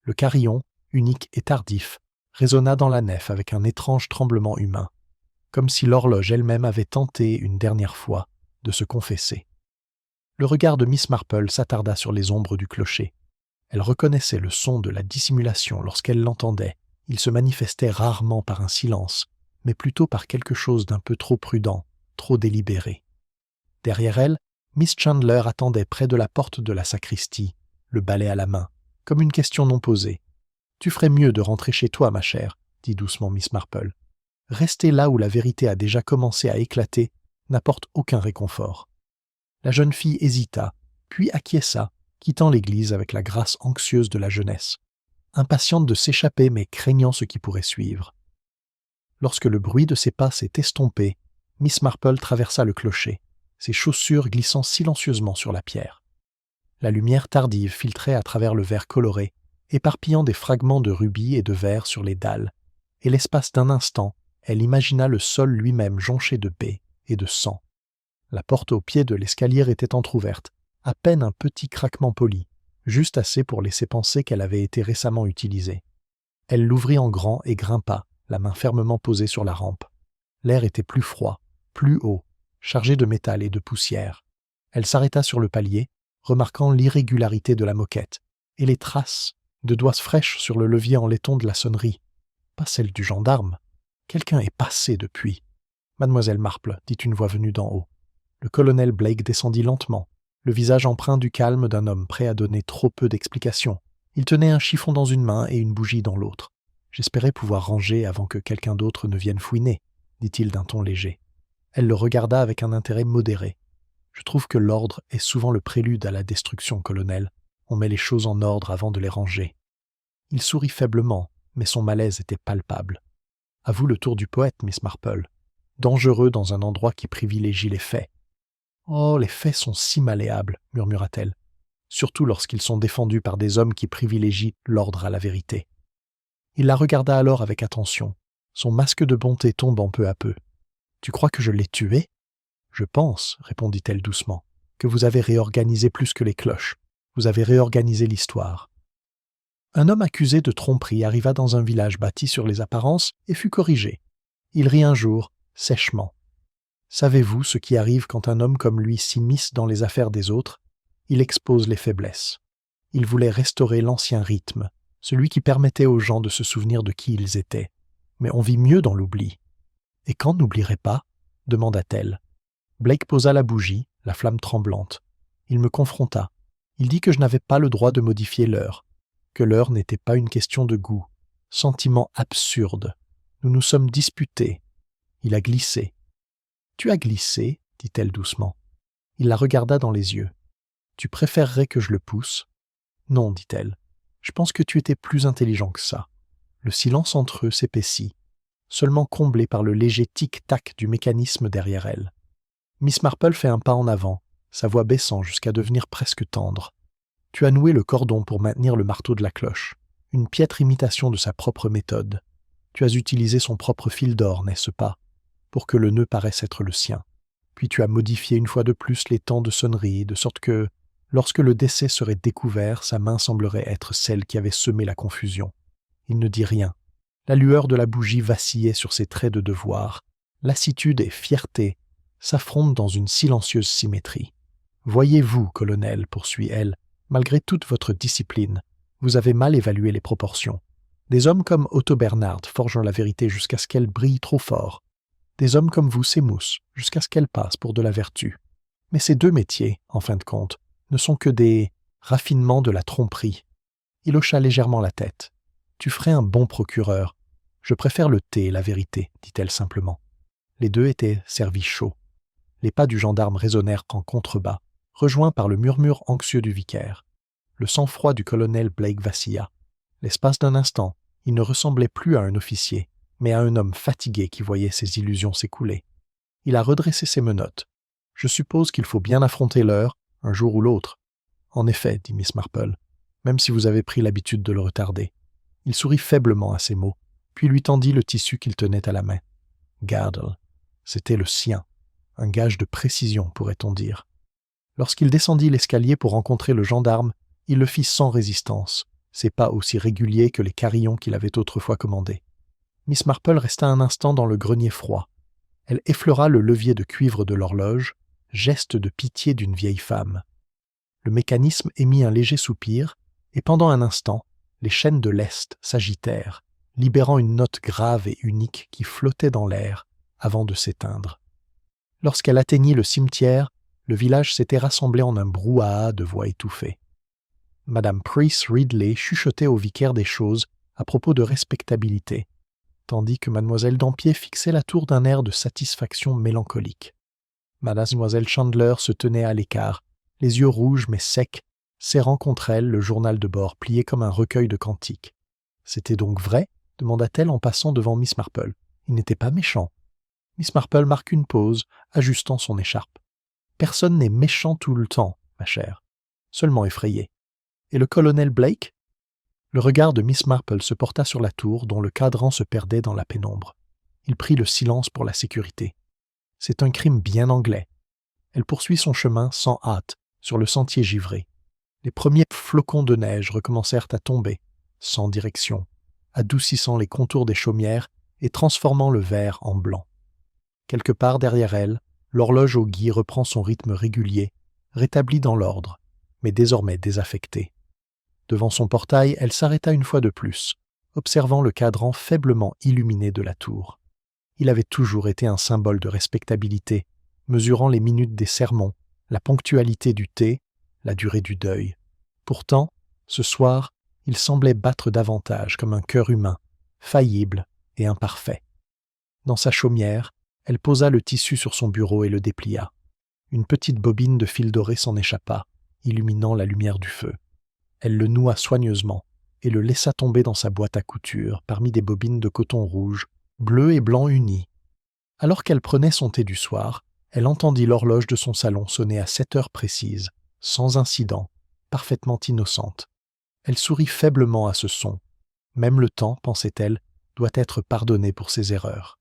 Le carillon, unique et tardif, résonna dans la nef avec un étrange tremblement humain, comme si l'horloge elle-même avait tenté, une dernière fois, de se confesser. Le regard de Miss Marple s'attarda sur les ombres du clocher. Elle reconnaissait le son de la dissimulation lorsqu'elle l'entendait. Il se manifestait rarement par un silence, mais plutôt par quelque chose d'un peu trop prudent, trop délibéré. Derrière elle, Miss Chandler attendait près de la porte de la sacristie, le balai à la main, comme une question non posée. « Tu ferais mieux de rentrer chez toi, ma chère, » dit doucement Miss Marple. « Rester là où la vérité a déjà commencé à éclater n'apporte aucun réconfort. » La jeune fille hésita, puis acquiesça, quittant l'église avec la grâce anxieuse de la jeunesse, impatiente de s'échapper mais craignant ce qui pourrait suivre. Lorsque le bruit de ses pas s'est estompé, Miss Marple traversa le clocher, ses chaussures glissant silencieusement sur la pierre. La lumière tardive filtrait à travers le verre coloré, éparpillant des fragments de rubis et de verre sur les dalles, et l'espace d'un instant, elle imagina le sol lui-même jonché de baies et de sang. La porte au pied de l'escalier était entr'ouverte, à peine un petit craquement poli, juste assez pour laisser penser qu'elle avait été récemment utilisée. Elle l'ouvrit en grand et grimpa, la main fermement posée sur la rampe. L'air était plus froid, plus haut, chargé de métal et de poussière. Elle s'arrêta sur le palier, remarquant l'irrégularité de la moquette, et les traces de doigts fraîches sur le levier en laiton de la sonnerie. Pas celle du gendarme. Quelqu'un est passé depuis. « Mademoiselle Marple, » dit une voix venue d'en haut. Le colonel Blake descendit lentement, le visage empreint du calme d'un homme prêt à donner trop peu d'explications. Il tenait un chiffon dans une main et une bougie dans l'autre. « J'espérais pouvoir ranger avant que quelqu'un d'autre ne vienne fouiner, » dit-il d'un ton léger. Elle le regarda avec un intérêt modéré. « Je trouve que l'ordre est souvent le prélude à la destruction, colonel. On met les choses en ordre avant de les ranger. » Il sourit faiblement, mais son malaise était palpable. « À vous le tour du poète, Miss Marple. Dangereux dans un endroit qui privilégie les faits. »« Oh, les faits sont si malléables, » murmura-t-elle, « surtout lorsqu'ils sont défendus par des hommes qui privilégient l'ordre à la vérité. » Il la regarda alors avec attention, son masque de bonté tombant peu à peu. « Tu crois que je l'ai tué ?»« Je pense, » répondit-elle doucement, « que vous avez réorganisé plus que les cloches. Vous avez réorganisé l'histoire. » Un homme accusé de tromperie arriva dans un village bâti sur les apparences et fut corrigé. Il rit un jour, sèchement. Savez-vous ce qui arrive quand un homme comme lui s'immisce dans les affaires des autres? Il expose les faiblesses. Il voulait restaurer l'ancien rythme, celui qui permettait aux gens de se souvenir de qui ils étaient. Mais on vit mieux dans l'oubli. « Et quand n'oublierait pas ?» demanda-t-elle. Blake posa la bougie, la flamme tremblante. Il me confronta. Il dit que je n'avais pas le droit de modifier l'heure, que l'heure n'était pas une question de goût. Sentiment absurde. Nous nous sommes disputés. Il a glissé. « Tu as glissé ?» dit-elle doucement. Il la regarda dans les yeux. « Tu préférerais que je le pousse ?»« Non, dit-elle. Je pense que tu étais plus intelligent que ça. » Le silence entre eux s'épaissit, seulement comblé par le léger tic-tac du mécanisme derrière elle. Miss Marple fait un pas en avant, sa voix baissant jusqu'à devenir presque tendre. « Tu as noué le cordon pour maintenir le marteau de la cloche, une piètre imitation de sa propre méthode. Tu as utilisé son propre fil d'or, n'est-ce pas, pour que le nœud paraisse être le sien. Puis tu as modifié une fois de plus les temps de sonnerie, de sorte que, lorsque le décès serait découvert, sa main semblerait être celle qui avait semé la confusion. » Il ne dit rien. La lueur de la bougie vacillait sur ses traits de devoir. Lassitude et fierté s'affrontent dans une silencieuse symétrie. « Voyez-vous, colonel, poursuit-elle, malgré toute votre discipline, vous avez mal évalué les proportions. Des hommes comme Otto Bernhard forgent la vérité jusqu'à ce qu'elle brille trop fort. Des hommes comme vous s'émoussent jusqu'à ce qu'elle passe pour de la vertu. Mais ces deux métiers, en fin de compte, ne sont que des raffinements de la tromperie. » Il hocha légèrement la tête. « Tu ferais un bon procureur. Je préfère le thé et la vérité, » dit-elle simplement. Les deux étaient servis chauds. Les pas du gendarme résonnèrent en contrebas, rejoints par le murmure anxieux du vicaire. Le sang-froid du colonel Blake vacilla. L'espace d'un instant, il ne ressemblait plus à un officier, mais à un homme fatigué qui voyait ses illusions s'écouler. Il a redressé ses menottes. « Je suppose qu'il faut bien affronter l'heure, un jour ou l'autre. »« En effet, » dit Miss Marple, « même si vous avez pris l'habitude de le retarder. » Il sourit faiblement à ces mots, puis lui tendit le tissu qu'il tenait à la main. Garde-le. C'était le sien. Un gage de précision, pourrait-on dire. Lorsqu'il descendit l'escalier pour rencontrer le gendarme, il le fit sans résistance, ses pas aussi réguliers que les carillons qu'il avait autrefois commandés. Miss Marple resta un instant dans le grenier froid. Elle effleura le levier de cuivre de l'horloge, geste de pitié d'une vieille femme. Le mécanisme émit un léger soupir, et pendant un instant, les chaînes de l'Est s'agitèrent, libérant une note grave et unique qui flottait dans l'air avant de s'éteindre. Lorsqu'elle atteignit le cimetière, Le village s'était rassemblé en un brouhaha de voix étouffées. Madame Price Ridley chuchotait au vicaire des choses à propos de respectabilité, tandis que mademoiselle Dampier fixait la tour d'un air de satisfaction mélancolique. Mademoiselle Chandler se tenait à l'écart, les yeux rouges mais secs, serrant contre elle le journal de bord plié comme un recueil de cantiques. « C'était donc vrai ?» demanda-t-elle en passant devant Miss Marple. « Il n'était pas méchant. » Miss Marple marque une pause, ajustant son écharpe. « Personne n'est méchant tout le temps, ma chère. Seulement effrayé. Et le colonel Blake ?» Le regard de Miss Marple se porta sur la tour dont le cadran se perdait dans la pénombre. Il prit le silence pour la sécurité. C'est un crime bien anglais. Elle poursuit son chemin sans hâte sur le sentier givré. Les premiers flocons de neige recommencèrent à tomber, sans direction, adoucissant les contours des chaumières et transformant le vert en blanc. Quelque part derrière elle, l'horloge au gui reprend son rythme régulier, rétabli dans l'ordre, mais désormais désaffecté. Devant son portail, elle s'arrêta une fois de plus, observant le cadran faiblement illuminé de la tour. Il avait toujours été un symbole de respectabilité, mesurant les minutes des sermons, la ponctualité du thé, la durée du deuil. Pourtant, ce soir, il semblait battre davantage comme un cœur humain, faillible et imparfait. Dans sa chaumière, elle posa le tissu sur son bureau et le déplia. Une petite bobine de fil doré s'en échappa, illuminant la lumière du feu. Elle le noua soigneusement et le laissa tomber dans sa boîte à couture parmi des bobines de coton rouge, bleu et blanc unis. Alors qu'elle prenait son thé du soir, elle entendit l'horloge de son salon sonner à 7 heures précises, sans incident, parfaitement innocente. Elle sourit faiblement à ce son. Même le temps, pensait-elle, doit être pardonné pour ses erreurs.